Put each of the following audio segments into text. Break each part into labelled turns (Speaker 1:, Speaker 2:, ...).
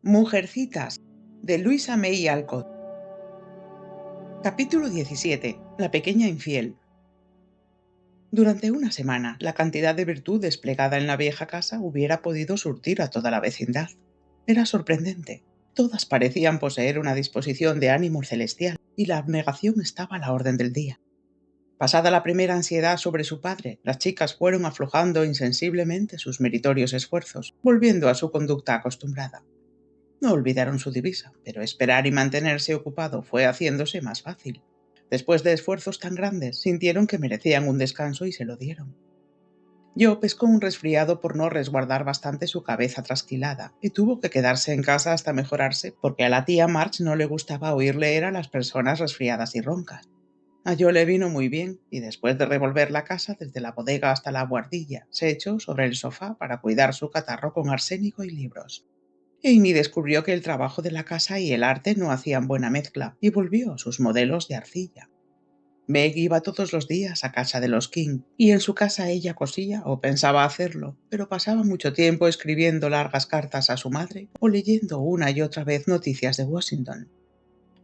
Speaker 1: Mujercitas, de Louisa May Alcott. Capítulo 17. La pequeña infiel. Durante una semana, la cantidad de virtud desplegada en la vieja casa hubiera podido surtir a toda la vecindad. Era sorprendente. Todas parecían poseer una disposición de ánimo celestial, y la abnegación estaba a la orden del día. Pasada la primera ansiedad sobre su padre, las chicas fueron aflojando insensiblemente sus meritorios esfuerzos, volviendo a su conducta acostumbrada. No olvidaron su divisa, pero esperar y mantenerse ocupado fue haciéndose más fácil. Después de esfuerzos tan grandes, sintieron que merecían un descanso y se lo dieron. Joe pescó un resfriado por no resguardar bastante su cabeza trasquilada y tuvo que quedarse en casa hasta mejorarse porque a la tía March no le gustaba oír leer a las personas resfriadas y roncas. A Joe le vino muy bien y después de revolver la casa desde la bodega hasta la buhardilla, se echó sobre el sofá para cuidar su catarro con arsénico y libros. Amy descubrió que el trabajo de la casa y el arte no hacían buena mezcla y volvió a sus modelos de arcilla. Meg iba todos los días a casa de los King y en su casa ella cosía o pensaba hacerlo, pero pasaba mucho tiempo escribiendo largas cartas a su madre o leyendo una y otra vez noticias de Washington.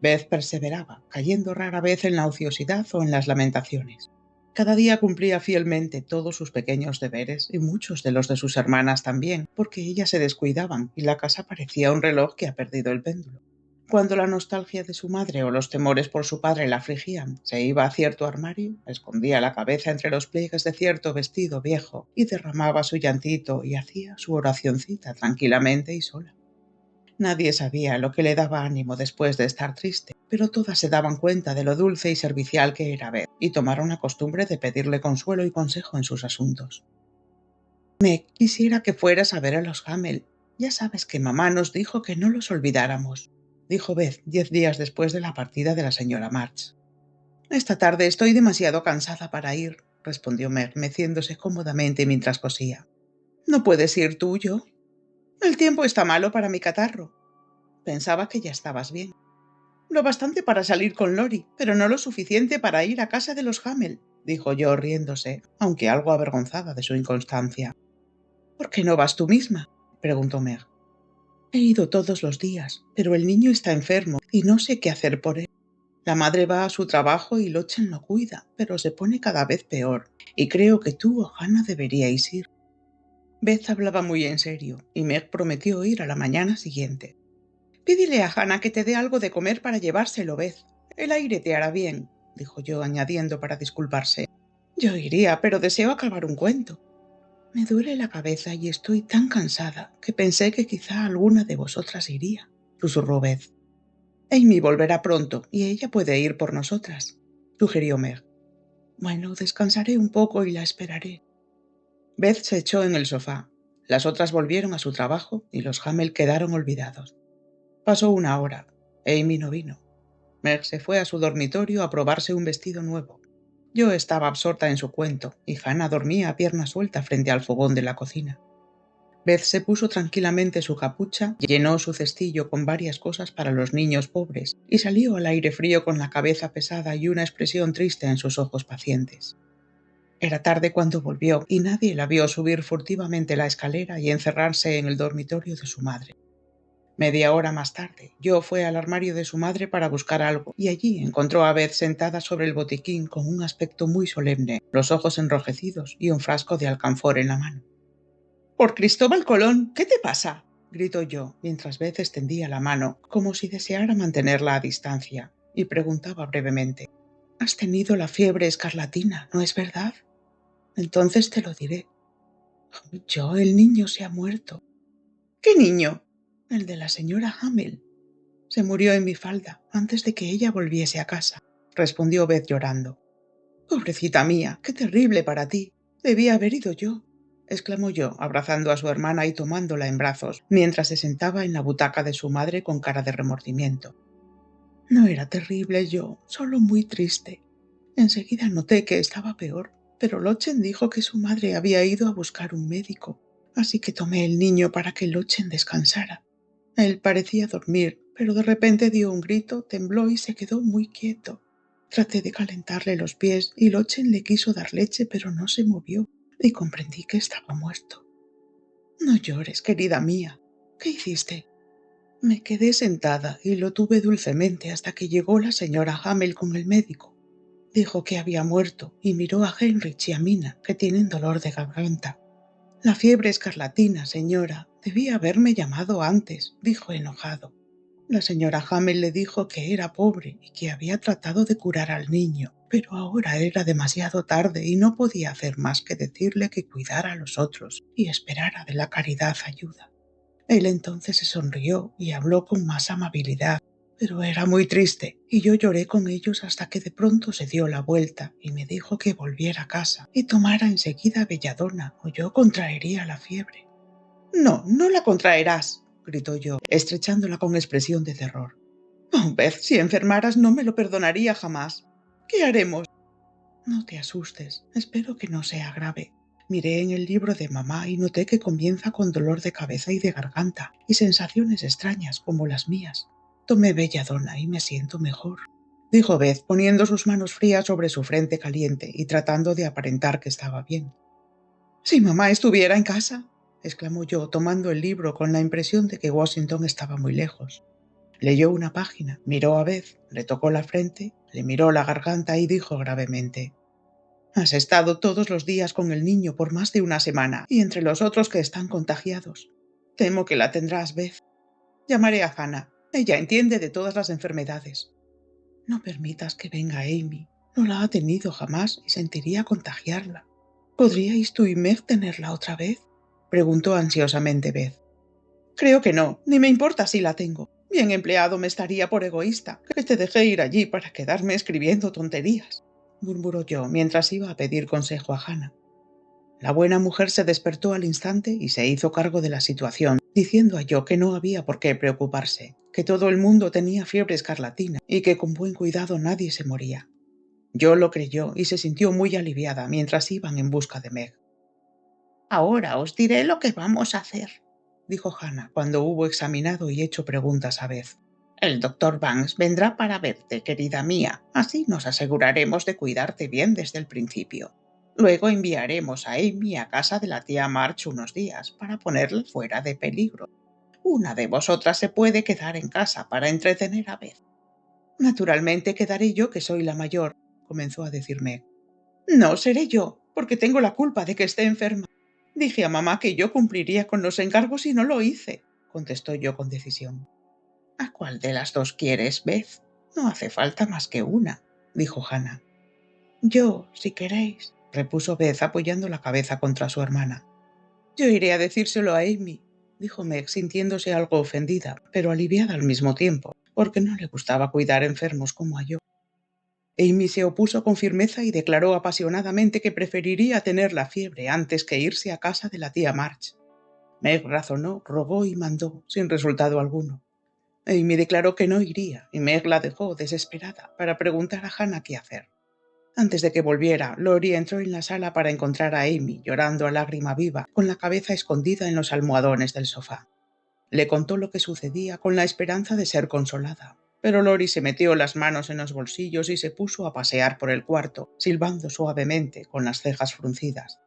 Speaker 1: Beth perseveraba, cayendo rara vez en la ociosidad o en las lamentaciones. Cada día cumplía fielmente todos sus pequeños deberes y muchos de los de sus hermanas también, porque ellas se descuidaban y la casa parecía un reloj que ha perdido el péndulo. Cuando la nostalgia de su madre o los temores por su padre la afligían, se iba a cierto armario, escondía la cabeza entre los pliegues de cierto vestido viejo y derramaba su llantito y hacía su oracioncita tranquilamente y sola. Nadie sabía lo que le daba ánimo después de estar triste, pero todas se daban cuenta de lo dulce y servicial que era Beth, y tomaron la costumbre de pedirle consuelo y consejo en sus asuntos. «Meg, quisiera que fueras a ver a los Hamel. Ya sabes que mamá nos dijo que no los olvidáramos», dijo Beth 10 días después de la partida de la señora March. «Esta tarde estoy demasiado cansada para ir», respondió Meg, meciéndose cómodamente mientras cosía. «¿No puedes ir tú, yo? El tiempo está malo para mi catarro. Pensaba que ya estabas bien. Lo bastante para salir con Lori, pero no lo suficiente para ir a casa de los Hamel», dijo yo riéndose, aunque algo avergonzada de su inconstancia. «¿Por qué no vas tú misma?», preguntó Meg. «He ido todos los días, pero el niño está enfermo y no sé qué hacer por él. La madre va a su trabajo y Lochen lo cuida, pero se pone cada vez peor, y creo que tú o Hannah deberíais ir». Beth hablaba muy en serio, y Meg prometió ir a la mañana siguiente. «Pídele a Hannah que te dé algo de comer para llevárselo, Beth. El aire te hará bien», dijo yo, añadiendo para disculparse. «Yo iría, pero deseo acabar un cuento. Me duele la cabeza y estoy tan cansada que pensé que quizá alguna de vosotras iría», susurró Beth. «Amy volverá pronto y ella puede ir por nosotras», sugirió Meg. «Bueno, descansaré un poco y la esperaré». Beth se echó en el sofá. Las otras volvieron a su trabajo y los Hamel quedaron olvidados. Pasó una hora. Amy no vino. Meg se fue a su dormitorio a probarse un vestido nuevo. Yo estaba absorta en su cuento y Hannah dormía a pierna suelta frente al fogón de la cocina. Beth se puso tranquilamente su capucha, llenó su cestillo con varias cosas para los niños pobres y salió al aire frío con la cabeza pesada y una expresión triste en sus ojos pacientes. Era tarde cuando volvió y nadie la vio subir furtivamente la escalera y encerrarse en el dormitorio de su madre. Media hora más tarde, Joe fue al armario de su madre para buscar algo y allí encontró a Beth sentada sobre el botiquín con un aspecto muy solemne, los ojos enrojecidos y un frasco de alcanfor en la mano. «Por Cristóbal Colón, ¿qué te pasa?», gritó yo, mientras Beth extendía la mano, como si deseara mantenerla a distancia, y preguntaba brevemente: «Has tenido la fiebre escarlatina, ¿no es verdad? Entonces te lo diré. Yo, el niño se ha muerto». «¿Qué niño?». «El de la señora Hamel. Se murió en mi falda, antes de que ella volviese a casa», respondió Beth llorando. «Pobrecita mía, qué terrible para ti. Debía haber ido yo», exclamó yo, abrazando a su hermana y tomándola en brazos, mientras se sentaba en la butaca de su madre con cara de remordimiento. «No era terrible yo, solo muy triste. Enseguida noté que estaba peor, pero Lochen dijo que su madre había ido a buscar un médico, así que tomé el niño para que Lochen descansara. Él parecía dormir, pero de repente dio un grito, tembló y se quedó muy quieto. Traté de calentarle los pies y Lochen le quiso dar leche, pero no se movió, y comprendí que estaba muerto». «No llores, querida mía. ¿Qué hiciste?». Me quedé sentada y lo tuve dulcemente hasta que llegó la señora Hamel con el médico. Dijo que había muerto y miró a Heinrich y a Mina, que tienen dolor de garganta. La fiebre escarlatina, señora. Debía haberme llamado antes, dijo enojado. La señora Hamel le dijo que era pobre y que había tratado de curar al niño, pero ahora era demasiado tarde y no podía hacer más que decirle que cuidara a los otros y esperara de la caridad ayuda. Él entonces se sonrió y habló con más amabilidad, pero era muy triste, y yo lloré con ellos hasta que de pronto se dio la vuelta y me dijo que volviera a casa y tomara enseguida belladona o yo contraería la fiebre. No, no la contraerás, gritó yo, estrechándola con expresión de terror. Oh, Beth, si enfermaras no me lo perdonaría jamás. ¿Qué haremos? No te asustes, espero que no sea grave. Miré en el libro de mamá y noté que comienza con dolor de cabeza y de garganta y sensaciones extrañas como las mías. Tomé belladona y me siento mejor, dijo Beth poniendo sus manos frías sobre su frente caliente y tratando de aparentar que estaba bien. Si mamá estuviera en casa, exclamó yo, tomando el libro con la impresión de que Washington estaba muy lejos. Leyó una página, miró a Beth, le tocó la frente, le miró la garganta y dijo gravemente: Has estado todos los días con el niño por más de una semana y entre los otros que están contagiados. Temo que la tendrás, Beth. Llamaré a Hannah. Ella entiende de todas las enfermedades. No permitas que venga Amy. No la ha tenido jamás y sentiría contagiarla. ¿Podríais tú y Meg tenerla otra vez? Preguntó ansiosamente Beth. Creo que no, ni me importa si la tengo. Bien empleado me estaría por egoísta, que te dejé ir allí para quedarme escribiendo tonterías, murmuró yo mientras iba a pedir consejo a Hannah. La buena mujer se despertó al instante y se hizo cargo de la situación, diciendo a yo que no había por qué preocuparse, que todo el mundo tenía fiebre escarlatina y que con buen cuidado nadie se moría. Yo lo creyó y se sintió muy aliviada mientras iban en busca de Meg. Ahora os diré lo que vamos a hacer, dijo Hannah cuando hubo examinado y hecho preguntas a Beth. El doctor Banks vendrá para verte, querida mía. Así nos aseguraremos de cuidarte bien desde el principio. Luego enviaremos a Amy a casa de la tía March unos días para ponerla fuera de peligro. Una de vosotras se puede quedar en casa para entretener a Beth. Naturalmente quedaré yo, que soy la mayor, comenzó a decirme. No seré yo, porque tengo la culpa de que esté enferma. Dije a mamá que yo cumpliría con los encargos y no lo hice, contestó yo con decisión. ¿A cuál de las dos quieres, Beth? No hace falta más que una, dijo Hannah. Yo, si queréis, repuso Beth apoyando la cabeza contra su hermana. Yo iré a decírselo a Amy, dijo Meg sintiéndose algo ofendida, pero aliviada al mismo tiempo, porque no le gustaba cuidar enfermos como a yo. Amy se opuso con firmeza y declaró apasionadamente que preferiría tener la fiebre antes que irse a casa de la tía March. Meg razonó, rogó y mandó, sin resultado alguno. Amy declaró que no iría, y Meg la dejó desesperada para preguntar a Hannah qué hacer. Antes de que volviera, Lori entró en la sala para encontrar a Amy llorando a lágrima viva, con la cabeza escondida en los almohadones del sofá. Le contó lo que sucedía con la esperanza de ser consolada, pero Lori se metió las manos en los bolsillos y se puso a pasear por el cuarto, silbando suavemente, con las cejas fruncidas.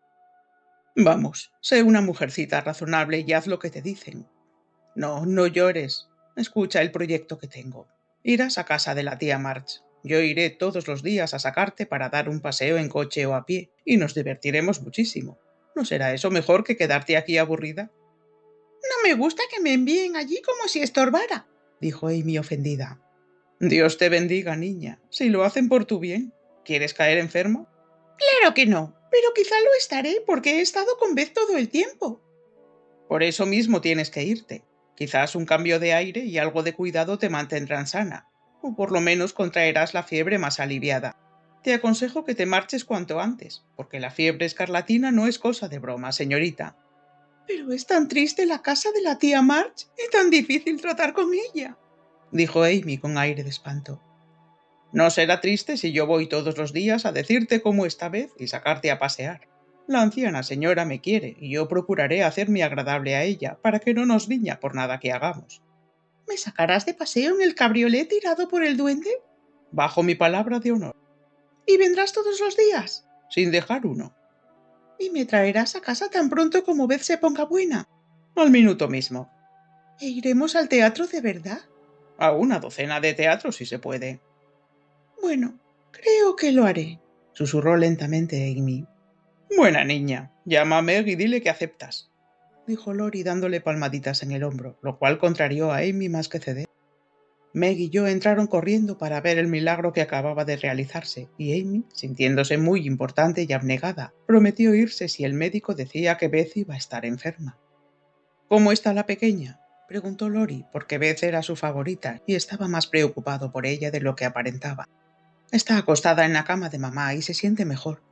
Speaker 1: Vamos, sé una mujercita razonable y haz lo que te dicen. No, no llores. Escucha el proyecto que tengo. Irás a casa de la tía March. Yo iré todos los días a sacarte para dar un paseo en coche o a pie, y nos divertiremos muchísimo. ¿No será eso mejor que quedarte aquí aburrida? No me gusta que me envíen allí como si estorbara, dijo Amy ofendida. Dios te bendiga, niña, si lo hacen por tu bien. ¿Quieres caer enfermo? Claro que no, pero quizá lo estaré porque he estado con Beth todo el tiempo. Por eso mismo tienes que irte. Quizás un cambio de aire y algo de cuidado te mantendrán sana, o por lo menos contraerás la fiebre más aliviada. Te aconsejo que te marches cuanto antes, porque la fiebre escarlatina no es cosa de broma, señorita. Pero es tan triste la casa de la tía March y tan difícil tratar con ella, dijo Amy con aire de espanto. No será triste si yo voy todos los días a decirte cómo esta vez y sacarte a pasear. La anciana señora me quiere y yo procuraré hacerme agradable a ella para que no nos riña por nada que hagamos. ¿Me sacarás de paseo en el cabriolé tirado por el duende? Bajo mi palabra de honor. ¿Y vendrás todos los días? Sin dejar uno. ¿Y me traerás a casa tan pronto como Beth se ponga buena? Al minuto mismo. ¿E iremos al teatro de verdad? A una docena de teatros, si se puede. Bueno, creo que lo haré, susurró lentamente Amy. Buena niña, llama a Meg y dile que aceptas, dijo Lori dándole palmaditas en el hombro, lo cual contrarió a Amy más que ceder. Meg y yo entraron corriendo para ver el milagro que acababa de realizarse, y Amy, sintiéndose muy importante y abnegada, prometió irse si el médico decía que Beth iba a estar enferma. ¿Cómo está la pequeña?, preguntó Lori, porque Beth era su favorita y estaba más preocupado por ella de lo que aparentaba. Está acostada en la cama de mamá y se siente mejor.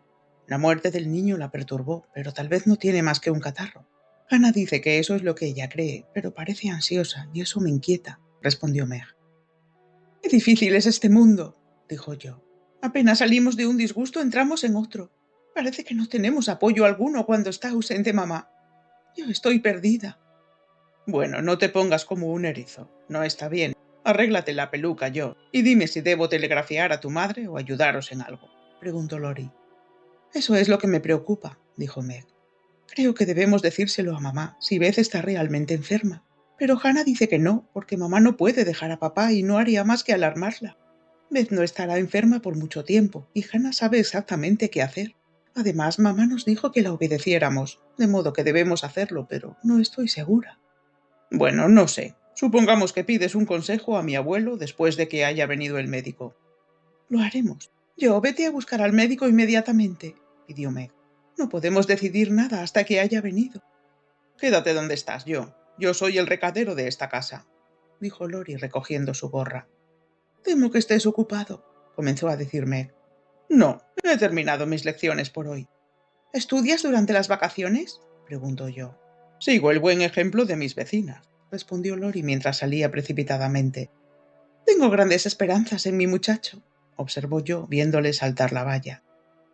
Speaker 1: La muerte del niño la perturbó, pero tal vez no tiene más que un catarro. Hannah dice que eso es lo que ella cree, pero parece ansiosa y eso me inquieta, respondió Meg. Qué difícil es este mundo, dijo yo. Apenas salimos de un disgusto entramos en otro. Parece que no tenemos apoyo alguno cuando está ausente mamá. Yo estoy perdida. Bueno, no te pongas como un erizo. No está bien. Arréglate la peluca yo, y dime si debo telegrafiar a tu madre o ayudaros en algo, preguntó Lori. Eso es lo que me preocupa, dijo Meg. Creo que debemos decírselo a mamá si Beth está realmente enferma. Pero Hannah dice que no, porque mamá no puede dejar a papá y no haría más que alarmarla. Beth no estará enferma por mucho tiempo, y Hannah sabe exactamente qué hacer. Además, mamá nos dijo que la obedeciéramos, de modo que debemos hacerlo, pero no estoy segura. Bueno, no sé. Supongamos que pides un consejo a mi abuelo después de que haya venido el médico. Lo haremos. Yo, vete a buscar al médico inmediatamente, pidió Meg. No podemos decidir nada hasta que haya venido. Quédate donde estás, yo. Yo soy el recadero de esta casa, dijo Lori recogiendo su gorra. Temo que estés ocupado, comenzó a decir Meg. No, he terminado mis lecciones por hoy. ¿Estudias durante las vacaciones?, preguntó yo. Sigo el buen ejemplo de mis vecinas, respondió Lori mientras salía precipitadamente. Tengo grandes esperanzas en mi muchacho, observó yo, viéndole saltar la valla.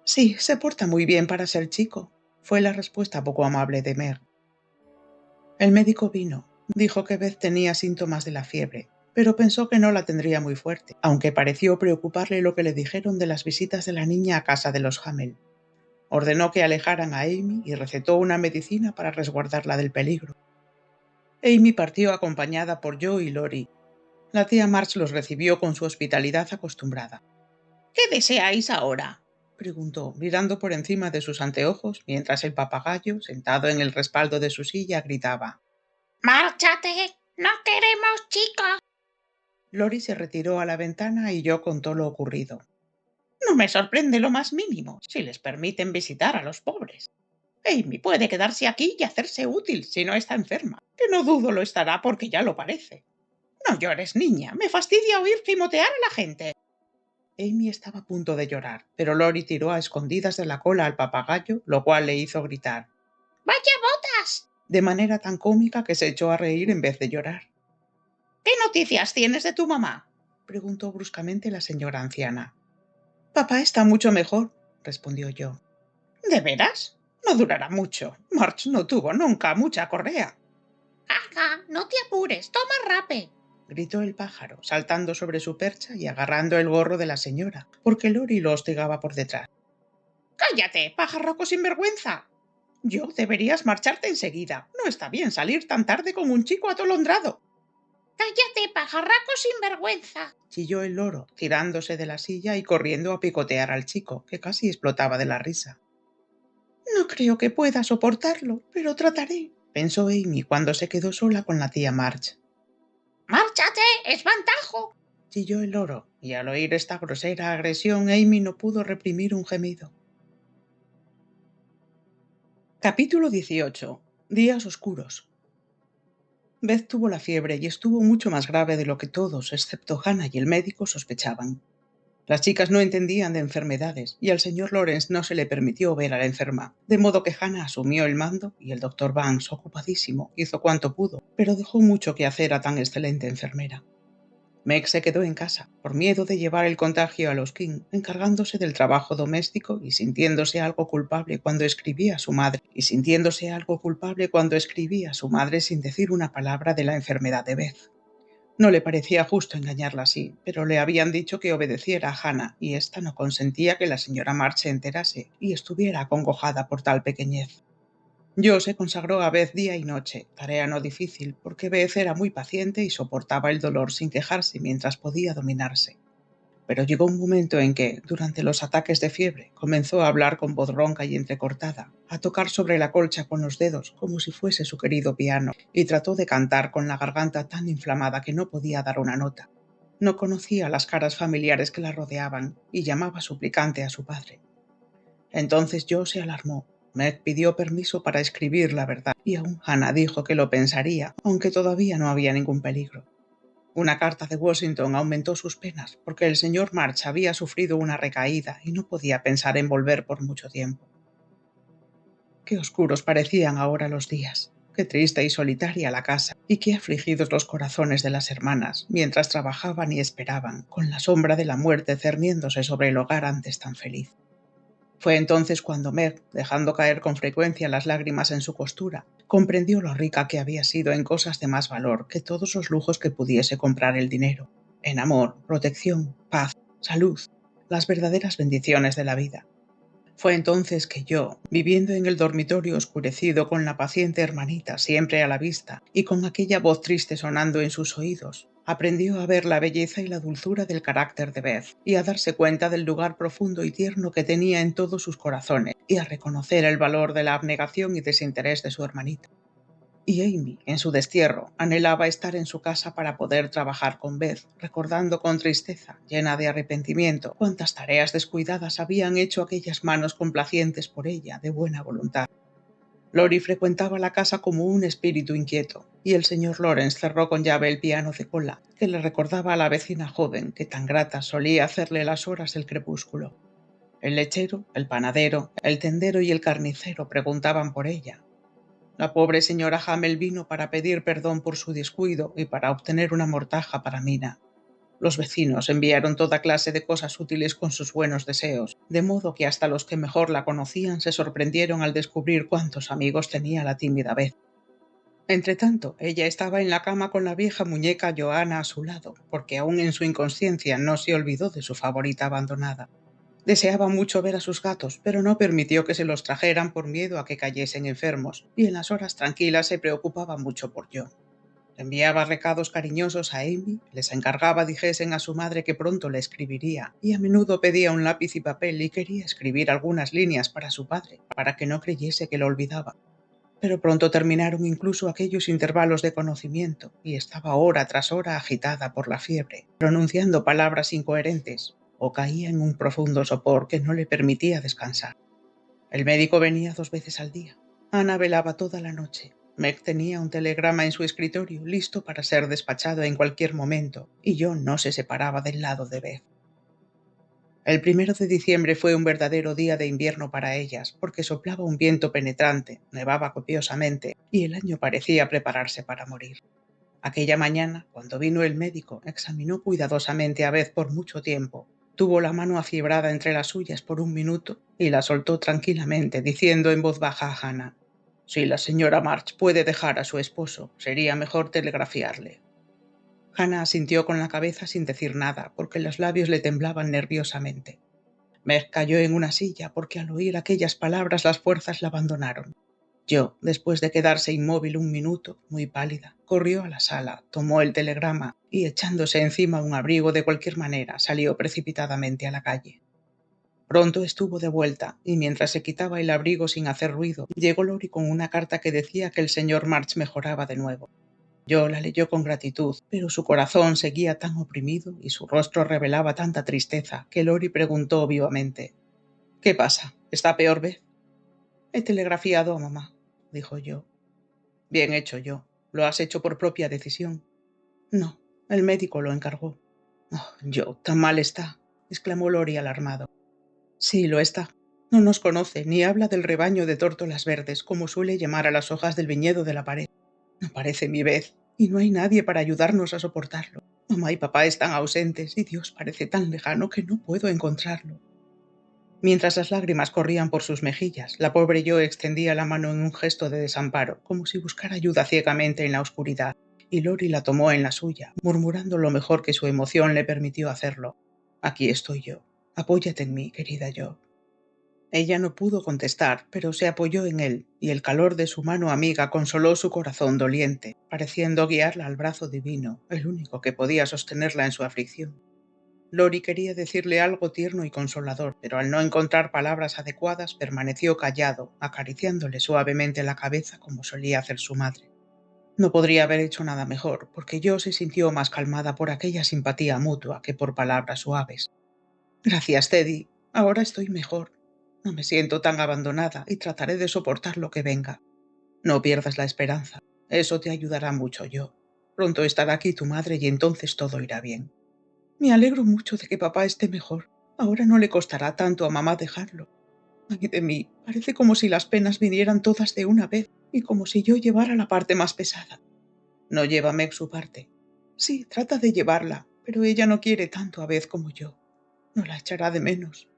Speaker 1: Sí, se porta muy bien para ser chico, fue la respuesta poco amable de Meg. El médico vino. Dijo que Beth tenía síntomas de la fiebre, pero pensó que no la tendría muy fuerte, aunque pareció preocuparle lo que le dijeron de las visitas de la niña a casa de los Hamel. Ordenó que alejaran a Amy y recetó una medicina para resguardarla del peligro. Amy partió acompañada por Joe y Lori. La tía March los recibió con su hospitalidad acostumbrada. ¿Qué deseáis ahora?, preguntó, mirando por encima de sus anteojos, mientras el papagayo, sentado en el respaldo de su silla, gritaba. ¡Márchate! ¡No queremos chicos! Lori se retiró a la ventana y yo contó lo ocurrido. No me sorprende lo más mínimo, si les permiten visitar a los pobres. Amy puede quedarse aquí y hacerse útil si no está enferma, que no dudo lo estará porque ya lo parece. No llores, niña, me fastidia oír gimotear a la gente. Amy estaba a punto de llorar, pero Lori tiró a escondidas de la cola al papagayo, lo cual le hizo gritar. ¡Vaya botas! De manera tan cómica que se echó a reír en vez de llorar. ¿Qué noticias tienes de tu mamá?, preguntó bruscamente la señora anciana. Papá está mucho mejor, respondió yo. ¿De veras? No durará mucho. March no tuvo nunca mucha correa. ¡Jaja! No te apures, toma rape, gritó el pájaro, saltando sobre su percha y agarrando el gorro de la señora, porque Lori lo hostigaba por detrás. ¡Cállate, pajarraco sinvergüenza! Yo deberías marcharte enseguida. No está bien salir tan tarde con un chico atolondrado. ¡Cállate, pajarraco sinvergüenza!, chilló el loro, tirándose de la silla y corriendo a picotear al chico, que casi explotaba de la risa. No creo que pueda soportarlo, pero trataré, pensó Amy cuando se quedó sola con la tía March. ¡Márchate! ¡Espantajo!, chilló el loro, y al oír esta grosera agresión Amy no pudo reprimir un gemido. Capítulo 18. Días oscuros. Beth tuvo la fiebre y estuvo mucho más grave de lo que todos, excepto Hannah y el médico, sospechaban. Las chicas no entendían de enfermedades y al señor Lawrence no se le permitió ver a la enferma, de modo que Hannah asumió el mando y el doctor Banks, ocupadísimo, hizo cuanto pudo, pero dejó mucho que hacer a tan excelente enfermera. Meg se quedó en casa, por miedo de llevar el contagio a los King, encargándose del trabajo doméstico y sintiéndose algo culpable cuando escribía a su madre, sin decir una palabra de la enfermedad de Beth. No le parecía justo engañarla así, pero le habían dicho que obedeciera a Hannah, y ésta no consentía que la señora March se enterase y estuviera acongojada por tal pequeñez. Joe se consagró a Beth día y noche, tarea no difícil, porque Beth era muy paciente y soportaba el dolor sin quejarse mientras podía dominarse. Pero llegó un momento en que, durante los ataques de fiebre, comenzó a hablar con voz ronca y entrecortada, a tocar sobre la colcha con los dedos como si fuese su querido piano, y trató de cantar con la garganta tan inflamada que no podía dar una nota. No conocía las caras familiares que la rodeaban y llamaba suplicante a su padre. Entonces Joe se alarmó. Meg pidió permiso para escribir la verdad, y aún Hannah dijo que lo pensaría, aunque todavía no había ningún peligro. Una carta de Washington aumentó sus penas, porque el señor March había sufrido una recaída y no podía pensar en volver por mucho tiempo. Qué oscuros parecían ahora los días, qué triste y solitaria la casa, y qué afligidos los corazones de las hermanas, mientras trabajaban y esperaban, con la sombra de la muerte cerniéndose sobre el hogar antes tan feliz. Fue entonces cuando Meg, dejando caer con frecuencia las lágrimas en su costura, comprendió lo rica que había sido en cosas de más valor que todos los lujos que pudiese comprar el dinero, en amor, protección, paz, salud, las verdaderas bendiciones de la vida. Fue entonces que yo, viviendo en el dormitorio oscurecido con la paciente hermanita siempre a la vista y con aquella voz triste sonando en sus oídos, aprendió a ver la belleza y la dulzura del carácter de Beth y a darse cuenta del lugar profundo y tierno que tenía en todos sus corazones y a reconocer el valor de la abnegación y desinterés de su hermanita. Y Amy, en su destierro, anhelaba estar en su casa para poder trabajar con Beth, recordando con tristeza, llena de arrepentimiento, cuántas tareas descuidadas habían hecho aquellas manos complacientes por ella, de buena voluntad. Lori frecuentaba la casa como un espíritu inquieto, y el señor Lawrence cerró con llave el piano de cola, que le recordaba a la vecina joven que tan grata solía hacerle las horas del crepúsculo. El lechero, el panadero, el tendero y el carnicero preguntaban por ella. La pobre señora Hamel vino para pedir perdón por su descuido y para obtener una mortaja para Mina. Los vecinos enviaron toda clase de cosas útiles con sus buenos deseos, de modo que hasta los que mejor la conocían se sorprendieron al descubrir cuántos amigos tenía la tímida Beth. Entretanto, ella estaba en la cama con la vieja muñeca Johanna a su lado, porque aún en su inconsciencia no se olvidó de su favorita abandonada. Deseaba mucho ver a sus gatos, pero no permitió que se los trajeran por miedo a que cayesen enfermos, y en las horas tranquilas se preocupaba mucho por John. Enviaba recados cariñosos a Amy, les encargaba dijesen a su madre que pronto le escribiría, y a menudo pedía un lápiz y papel y quería escribir algunas líneas para su padre, para que no creyese que lo olvidaba. Pero pronto terminaron incluso aquellos intervalos de conocimiento, y estaba hora tras hora agitada por la fiebre, pronunciando palabras incoherentes, o caía en un profundo sopor que no le permitía descansar. El médico venía 2 veces al día. Ana velaba toda la noche. Meg tenía un telegrama en su escritorio, listo para ser despachado en cualquier momento, y John no se separaba del lado de Beth. El 1 de diciembre fue un verdadero día de invierno para ellas, porque soplaba un viento penetrante, nevaba copiosamente, y el año parecía prepararse para morir. Aquella mañana, cuando vino el médico, examinó cuidadosamente a Beth por mucho tiempo. Tuvo la mano afiebrada entre las suyas por un minuto y la soltó tranquilamente, diciendo en voz baja a Hannah: «Si la señora March puede dejar a su esposo, sería mejor telegrafiarle». Hannah asintió con la cabeza sin decir nada, porque los labios le temblaban nerviosamente. Meg cayó en una silla, porque al oír aquellas palabras las fuerzas la abandonaron. Yo, después de quedarse inmóvil un minuto, muy pálida, corrió a la sala, tomó el telegrama y, echándose encima un abrigo de cualquier manera, salió precipitadamente a la calle. Pronto estuvo de vuelta, y mientras se quitaba el abrigo sin hacer ruido, llegó Lori con una carta que decía que el señor March mejoraba de nuevo. Yo la leyó con gratitud, pero su corazón seguía tan oprimido y su rostro revelaba tanta tristeza que Lori preguntó vivamente: «¿Qué pasa? ¿Está peor, Beth?» «He telegrafiado a mamá», dijo yo. «Bien hecho, yo. ¿Lo has hecho por propia decisión?» «No, el médico lo encargó». «Oh, yo, tan mal está», exclamó Lori alarmado. «Sí, lo está. No nos conoce ni habla del rebaño de tórtolas verdes, como suele llamar a las hojas del viñedo de la pared. No parece mi Beth, y no hay nadie para ayudarnos a soportarlo. Mamá y papá están ausentes, y Dios parece tan lejano que no puedo encontrarlo». Mientras las lágrimas corrían por sus mejillas, la pobre yo extendía la mano en un gesto de desamparo, como si buscara ayuda ciegamente en la oscuridad, y Lori la tomó en la suya, murmurando lo mejor que su emoción le permitió hacerlo: «Aquí estoy yo. Apóyate en mí, querida yo». Ella no pudo contestar, pero se apoyó en él, y el calor de su mano amiga consoló su corazón doliente, pareciendo guiarla al brazo divino, el único que podía sostenerla en su aflicción. Lori quería decirle algo tierno y consolador, pero al no encontrar palabras adecuadas permaneció callado, acariciándole suavemente la cabeza como solía hacer su madre. No podría haber hecho nada mejor, porque Jo se sintió más calmada por aquella simpatía mutua que por palabras suaves. Gracias, Teddy. Ahora estoy mejor. No me siento tan abandonada y trataré de soportar lo que venga. No pierdas la esperanza. Eso te ayudará mucho, Jo. Pronto estará aquí tu madre y entonces todo irá bien. Me alegro mucho de que papá esté mejor. Ahora no le costará tanto a mamá dejarlo. Ay de mí, parece como si las penas vinieran todas de una vez y como si yo llevara la parte más pesada. No lleva Meg su parte. Sí, trata de llevarla, pero ella no quiere tanto a vez como yo. No la echará de menos.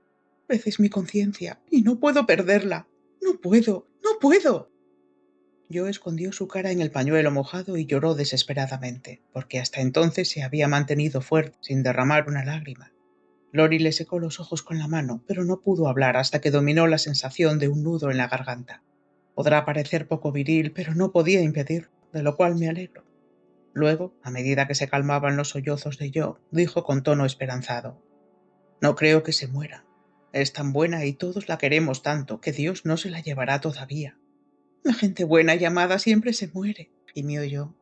Speaker 1: Esa es mi conciencia y no puedo perderla. No puedo, no puedo. Yo escondió su cara en el pañuelo mojado y lloró desesperadamente, porque hasta entonces se había mantenido fuerte, sin derramar una lágrima. Lori le secó los ojos con la mano, pero no pudo hablar hasta que dominó la sensación de un nudo en la garganta. Podrá parecer poco viril, pero no podía impedirlo, de lo cual me alegro. Luego, a medida que se calmaban los sollozos de Jo, dijo con tono esperanzado: No creo que se muera. Es tan buena y todos la queremos tanto que Dios no se la llevará todavía. La gente buena y amada siempre se muere, gimió Jo.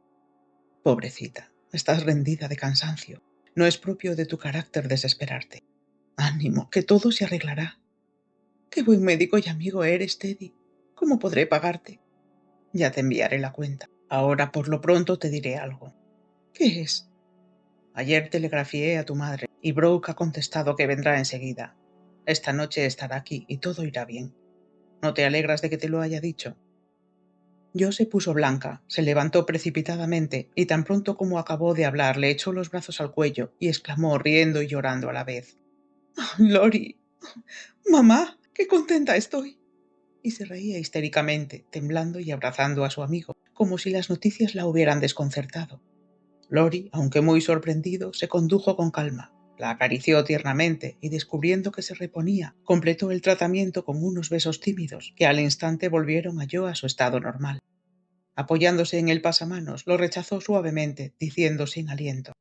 Speaker 1: Pobrecita, estás rendida de cansancio. No es propio de tu carácter desesperarte. Ánimo, que todo se arreglará. Qué buen médico y amigo eres, Teddy. ¿Cómo podré pagarte? Ya te enviaré la cuenta. Ahora, por lo pronto, te diré algo. ¿Qué es? Ayer telegrafié a tu madre y Brooke ha contestado que vendrá enseguida. Esta noche estará aquí y todo irá bien. ¿No te alegras de que te lo haya dicho? Jo se puso blanca, se levantó precipitadamente y tan pronto como acabó de hablar le echó los brazos al cuello y exclamó riendo y llorando a la vez: «¡Oh, Lori! ¡Mamá! ¡Qué contenta estoy!» Y se reía histéricamente, temblando y abrazando a su amigo, como si las noticias la hubieran desconcertado. Lori, aunque muy sorprendido, se condujo con calma. La acarició tiernamente y, descubriendo que se reponía, completó el tratamiento con unos besos tímidos que al instante volvieron a Jo a su estado normal. Apoyándose en el pasamanos, lo rechazó suavemente, diciendo sin aliento: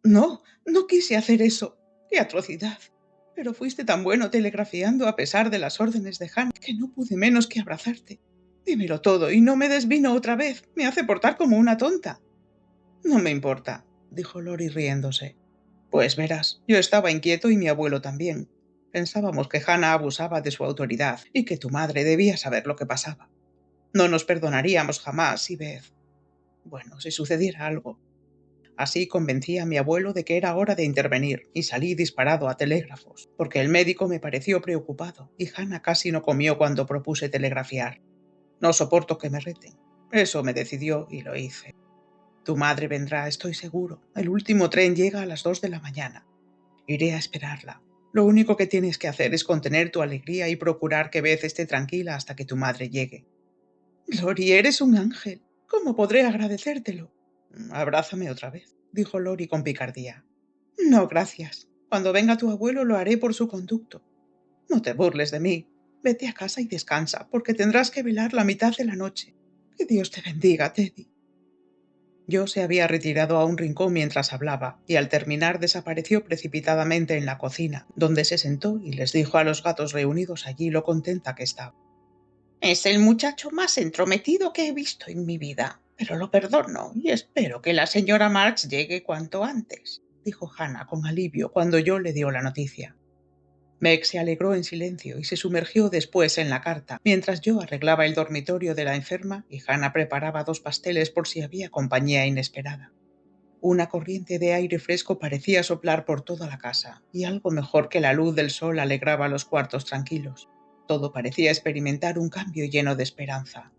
Speaker 1: «No, no quise hacer eso. ¡Qué atrocidad! Pero fuiste tan bueno telegrafiando a pesar de las órdenes de Hannah que no pude menos que abrazarte. Dímelo todo y no me des vino otra vez. Me hace portar como una tonta». «No me importa», dijo Lori riéndose. «Pues verás, yo estaba inquieto y mi abuelo también. Pensábamos que Hannah abusaba de su autoridad y que tu madre debía saber lo que pasaba. No nos perdonaríamos jamás si si sucediera algo. Así convencí a mi abuelo de que era hora de intervenir y salí disparado a telégrafos, porque el médico me pareció preocupado y Hannah casi no comió cuando propuse telegrafiar. No soporto que me reten. Eso me decidió y lo hice. Tu madre vendrá, estoy seguro. El último tren llega a las 2 de la mañana. Iré a esperarla. Lo único que tienes que hacer es contener tu alegría y procurar que Beth esté tranquila hasta que tu madre llegue. Lori, eres un ángel. ¿Cómo podré agradecértelo? Abrázame otra vez, dijo Lori con picardía. No, gracias. Cuando venga tu abuelo lo haré por su conducto. No te burles de mí. Vete a casa y descansa, porque tendrás que velar la mitad de la noche. Que Dios te bendiga, Teddy. Yo se había retirado a un rincón mientras hablaba, y al terminar desapareció precipitadamente en la cocina, donde se sentó y les dijo a los gatos reunidos allí lo contenta que estaba. Es el muchacho más entrometido que he visto en mi vida, pero lo perdono y espero que la señora March llegue cuanto antes, dijo Hannah con alivio cuando yo le dio la noticia. Meg se alegró en silencio y se sumergió después en la carta, mientras yo arreglaba el dormitorio de la enferma y Hannah preparaba 2 pasteles por si había compañía inesperada. Una corriente de aire fresco parecía soplar por toda la casa, y algo mejor que la luz del sol alegraba los cuartos tranquilos. Todo parecía experimentar un cambio lleno de esperanza.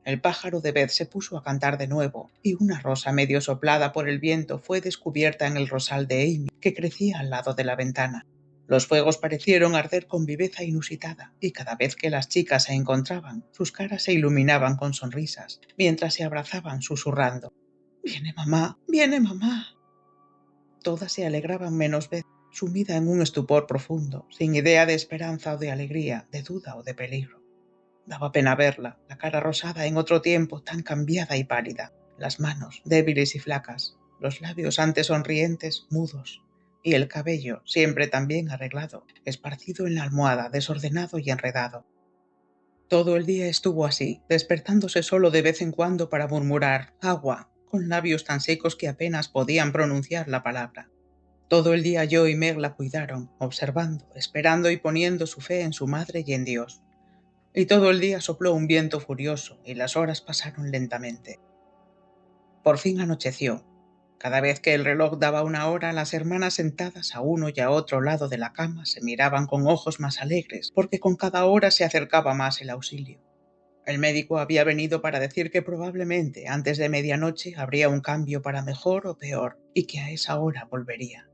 Speaker 1: El pájaro de Beth se puso a cantar de nuevo, y una rosa medio soplada por el viento fue descubierta en el rosal de Amy, que crecía al lado de la ventana. Los fuegos parecieron arder con viveza inusitada, y cada vez que las chicas se encontraban, sus caras se iluminaban con sonrisas, mientras se abrazaban susurrando: «Viene mamá, viene mamá». Todas se alegraban menos Beth, sumida en un estupor profundo, sin idea de esperanza o de alegría, de duda o de peligro. Daba pena verla, la cara rosada en otro tiempo tan cambiada y pálida, las manos débiles y flacas, los labios antes sonrientes, mudos, y el cabello, siempre tan bien arreglado, esparcido en la almohada, desordenado y enredado. Todo el día estuvo así, despertándose solo de vez en cuando para murmurar «agua», con labios tan secos que apenas podían pronunciar la palabra. Todo el día yo y Meg la cuidaron, observando, esperando y poniendo su fe en su madre y en Dios. Y todo el día sopló un viento furioso y las horas pasaron lentamente. Por fin anocheció. Cada vez que el reloj daba una hora, las hermanas sentadas a uno y a otro lado de la cama se miraban con ojos más alegres, porque con cada hora se acercaba más el auxilio. El médico había venido para decir que probablemente antes de medianoche habría un cambio para mejor o peor, y que a esa hora volvería.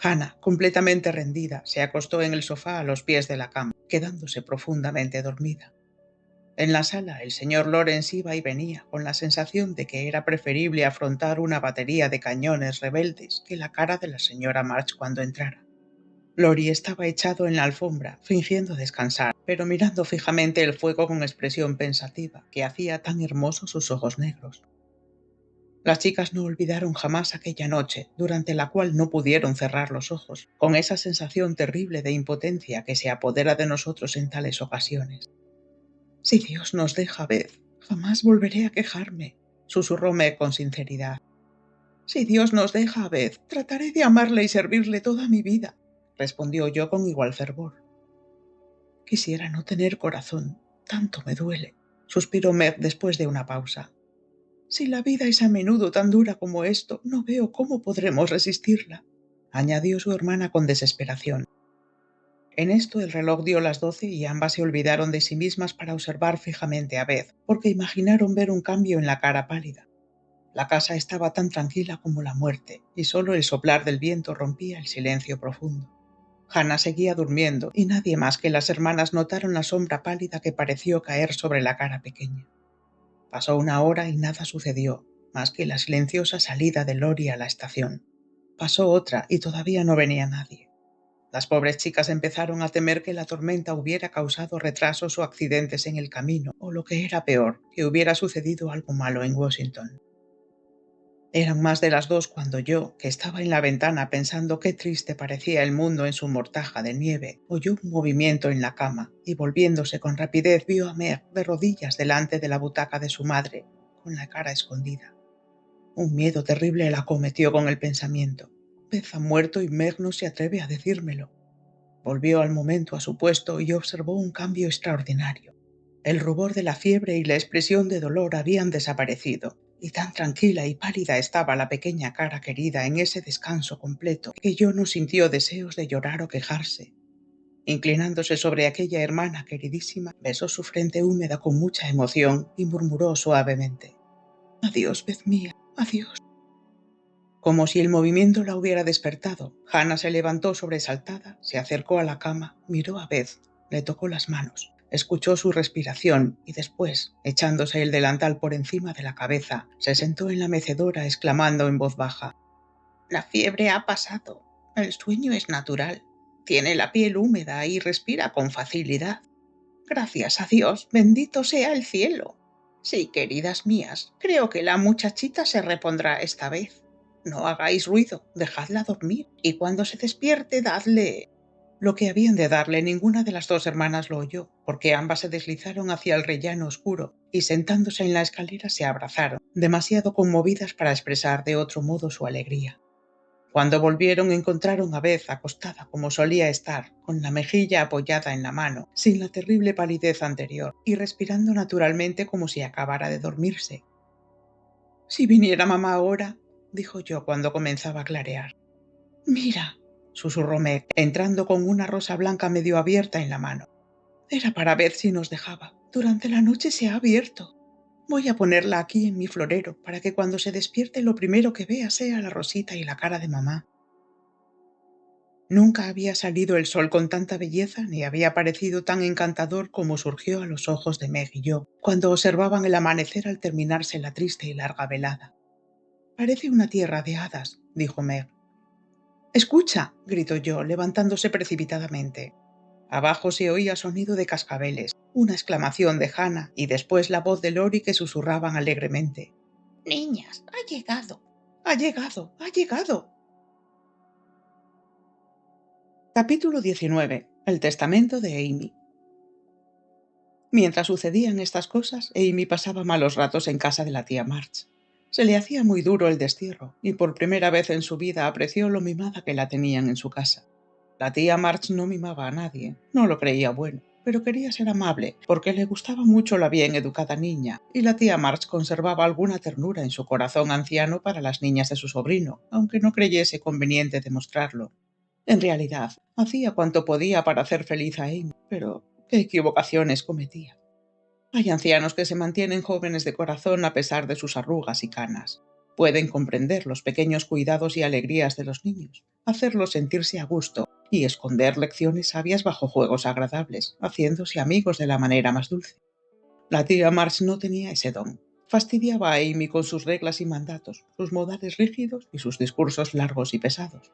Speaker 1: Hannah, completamente rendida, se acostó en el sofá a los pies de la cama, quedándose profundamente dormida. En la sala, el señor Lawrence iba y venía, con la sensación de que era preferible afrontar una batería de cañones rebeldes que la cara de la señora March cuando entrara. Lori estaba echado en la alfombra, fingiendo descansar, pero mirando fijamente el fuego con expresión pensativa, que hacía tan hermosos sus ojos negros. Las chicas no olvidaron jamás aquella noche, durante la cual no pudieron cerrar los ojos, con esa sensación terrible de impotencia que se apodera de nosotros en tales ocasiones. «Si Dios nos deja, Beth, jamás volveré a quejarme», susurró Meg con sinceridad. «Si Dios nos deja, Beth, trataré de amarle y servirle toda mi vida», respondió yo con igual fervor. «Quisiera no tener corazón, tanto me duele», suspiró Meg después de una pausa. «Si la vida es a menudo tan dura como esto, no veo cómo podremos resistirla», añadió su hermana con desesperación. En esto el reloj dio las 12 y ambas se olvidaron de sí mismas para observar fijamente a Beth, porque imaginaron ver un cambio en la cara pálida. La casa estaba tan tranquila como la muerte, y solo el soplar del viento rompía el silencio profundo. Hannah seguía durmiendo, y nadie más que las hermanas notaron la sombra pálida que pareció caer sobre la cara pequeña. Pasó una hora y nada sucedió, más que la silenciosa salida de Lori a la estación. Pasó otra y todavía no venía nadie. Las pobres chicas empezaron a temer que la tormenta hubiera causado retrasos o accidentes en el camino, o lo que era peor, que hubiera sucedido algo malo en Washington. Eran más de las 2 cuando yo, que estaba en la ventana pensando qué triste parecía el mundo en su mortaja de nieve, oyó un movimiento en la cama y volviéndose con rapidez vio a Meg de rodillas delante de la butaca de su madre, con la cara escondida. Un miedo terrible la acometió con el pensamiento. Beth ha muerto y Meg no se atreve a decírmelo. Volvió al momento a su puesto y observó un cambio extraordinario. El rubor de la fiebre y la expresión de dolor habían desaparecido, y tan tranquila y pálida estaba la pequeña cara querida en ese descanso completo que yo no sintió deseos de llorar o quejarse. Inclinándose sobre aquella hermana queridísima, besó su frente húmeda con mucha emoción y murmuró suavemente: «Adiós, Beth mía, adiós». Como si el movimiento la hubiera despertado, Hannah se levantó sobresaltada, se acercó a la cama, miró a Beth, le tocó las manos, escuchó su respiración y después, echándose el delantal por encima de la cabeza, se sentó en la mecedora exclamando en voz baja: «La fiebre ha pasado. El sueño es natural. Tiene la piel húmeda y respira con facilidad. Gracias a Dios, bendito sea el cielo. Sí, queridas mías, creo que la muchachita se repondrá esta vez. No hagáis ruido, dejadla dormir, y cuando se despierte, dadle». Lo que habían de darle ninguna de las dos hermanas lo oyó, porque ambas se deslizaron hacia el rellano oscuro y sentándose en la escalera se abrazaron, demasiado conmovidas para expresar de otro modo su alegría. Cuando volvieron encontraron a Beth acostada como solía estar, con la mejilla apoyada en la mano, sin la terrible palidez anterior, y respirando naturalmente como si acabara de dormirse. «Si viniera mamá ahora», dijo yo cuando comenzaba a clarear. «Mira», susurró Meg, entrando con una rosa blanca medio abierta en la mano. «Era para ver si nos dejaba. Durante la noche se ha abierto. Voy a ponerla aquí en mi florero para que cuando se despierte lo primero que vea sea la rosita y la cara de mamá». Nunca había salido el sol con tanta belleza ni había parecido tan encantador como surgió a los ojos de Meg y yo cuando observaban el amanecer al terminarse la triste y larga velada. «Parece una tierra de hadas», dijo Meg. —¡Escucha! —gritó yo, levantándose precipitadamente. Abajo se oía sonido de cascabeles, una exclamación de Hannah y después la voz de Lori que susurraban alegremente. —Niñas, ha llegado. —¡Ha llegado! ¡Ha llegado! Capítulo 19. El testamento de Amy. Mientras sucedían estas cosas, Amy pasaba malos ratos en casa de la tía March. Se le hacía muy duro el destierro, y por primera vez en su vida apreció lo mimada que la tenían en su casa. La tía March no mimaba a nadie, no lo creía bueno, pero quería ser amable, porque le gustaba mucho la bien educada niña, y la tía March conservaba alguna ternura en su corazón anciano para las niñas de su sobrino, aunque no creyese conveniente demostrarlo. En realidad, hacía cuanto podía para hacer feliz a Amy, pero qué equivocaciones cometía. Hay ancianos que se mantienen jóvenes de corazón a pesar de sus arrugas y canas. Pueden comprender los pequeños cuidados y alegrías de los niños, hacerlos sentirse a gusto y esconder lecciones sabias bajo juegos agradables, haciéndose amigos de la manera más dulce. La tía March no tenía ese don. Fastidiaba a Amy con sus reglas y mandatos, sus modales rígidos y sus discursos largos y pesados.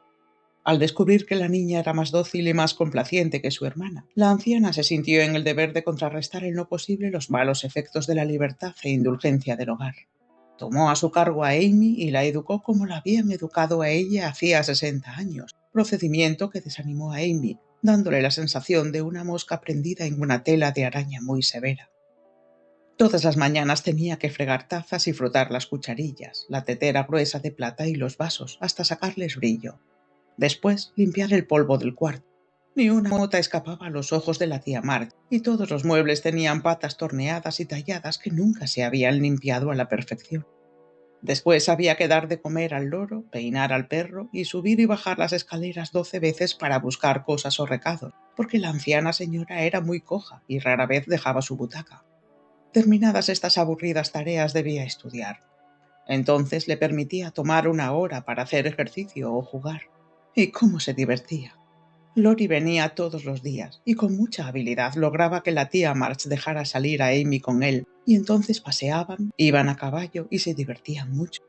Speaker 1: Al descubrir que la niña era más dócil y más complaciente que su hermana, la anciana se sintió en el deber de contrarrestar en lo posible los malos efectos de la libertad e indulgencia del hogar. Tomó a su cargo a Amy y la educó como la habían educado a ella hacía 60 años, procedimiento que desanimó a Amy, dándole la sensación de una mosca prendida en una tela de araña muy severa. Todas las mañanas tenía que fregar tazas y frotar las cucharillas, la tetera gruesa de plata y los vasos, hasta sacarles brillo. Después, limpiar el polvo del cuarto. Ni una mota escapaba a los ojos de la tía March, y todos los muebles tenían patas torneadas y talladas que nunca se habían limpiado a la perfección. Después había que dar de comer al loro, peinar al perro y subir y bajar las escaleras 12 veces para buscar cosas o recados, porque la anciana señora era muy coja y rara vez dejaba su butaca. Terminadas estas aburridas tareas debía estudiar. Entonces le permitía tomar una hora para hacer ejercicio o jugar. ¿Y cómo se divertía? Lori venía todos los días y con mucha habilidad lograba que la tía March dejara salir a Amy con él, y entonces paseaban, iban a caballo y se divertían mucho.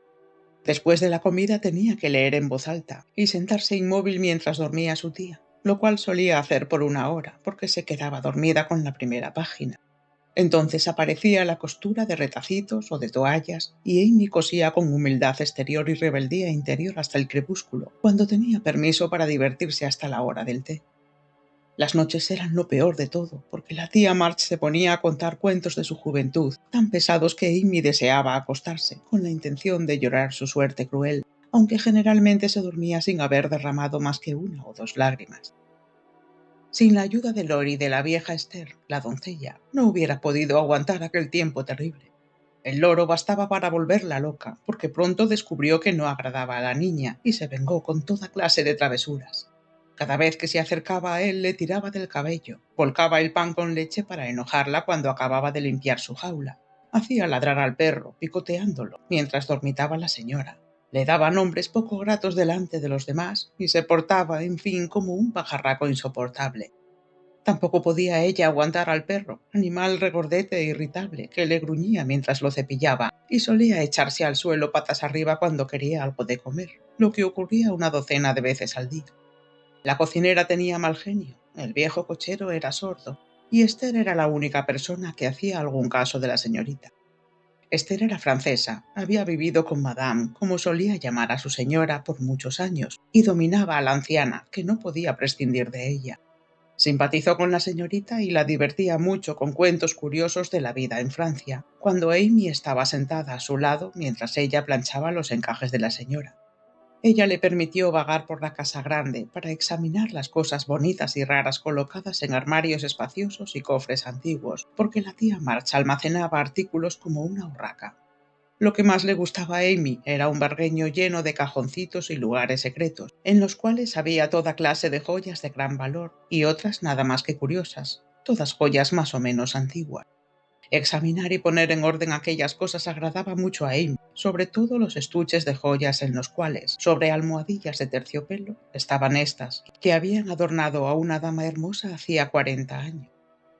Speaker 1: Después de la comida tenía que leer en voz alta y sentarse inmóvil mientras dormía su tía, lo cual solía hacer por una hora porque se quedaba dormida con la primera página. Entonces aparecía la costura de retacitos o de toallas y Amy cosía con humildad exterior y rebeldía interior hasta el crepúsculo, cuando tenía permiso para divertirse hasta la hora del té. Las noches eran lo peor de todo, porque la tía March se ponía a contar cuentos de su juventud, tan pesados que Amy deseaba acostarse, con la intención de llorar su suerte cruel, aunque generalmente se dormía sin haber derramado más que una o dos lágrimas. Sin la ayuda de Lori y de la vieja Esther, la doncella, no hubiera podido aguantar aquel tiempo terrible. El loro bastaba para volverla loca, porque pronto descubrió que no agradaba a la niña y se vengó con toda clase de travesuras. Cada vez que se acercaba a él le tiraba del cabello, volcaba el pan con leche para enojarla cuando acababa de limpiar su jaula, hacía ladrar al perro, picoteándolo, mientras dormitaba la señora. Le daba nombres poco gratos delante de los demás y se portaba, en fin, como un pajarraco insoportable. Tampoco podía ella aguantar al perro, animal regordete e irritable, que le gruñía mientras lo cepillaba y solía echarse al suelo patas arriba cuando quería algo de comer, lo que ocurría una docena de veces al día. La cocinera tenía mal genio, el viejo cochero era sordo, y Esther era la única persona que hacía algún caso de la señorita. Esther era francesa, había vivido con Madame, como solía llamar a su señora, por muchos años, y dominaba a la anciana, que no podía prescindir de ella. Simpatizó con la señorita y la divertía mucho con cuentos curiosos de la vida en Francia, cuando Amy estaba sentada a su lado mientras ella planchaba los encajes de la señora. Ella le permitió vagar por la casa grande para examinar las cosas bonitas y raras colocadas en armarios espaciosos y cofres antiguos, porque la tía March almacenaba artículos como una urraca. Lo que más le gustaba a Amy era un bargueño lleno de cajoncitos y lugares secretos, en los cuales había toda clase de joyas de gran valor y otras nada más que curiosas, todas joyas más o menos antiguas. Examinar y poner en orden aquellas cosas agradaba mucho a Amy, sobre todo los estuches de joyas en los cuales, sobre almohadillas de terciopelo, estaban estas, que habían adornado a una dama hermosa hacía 40 años.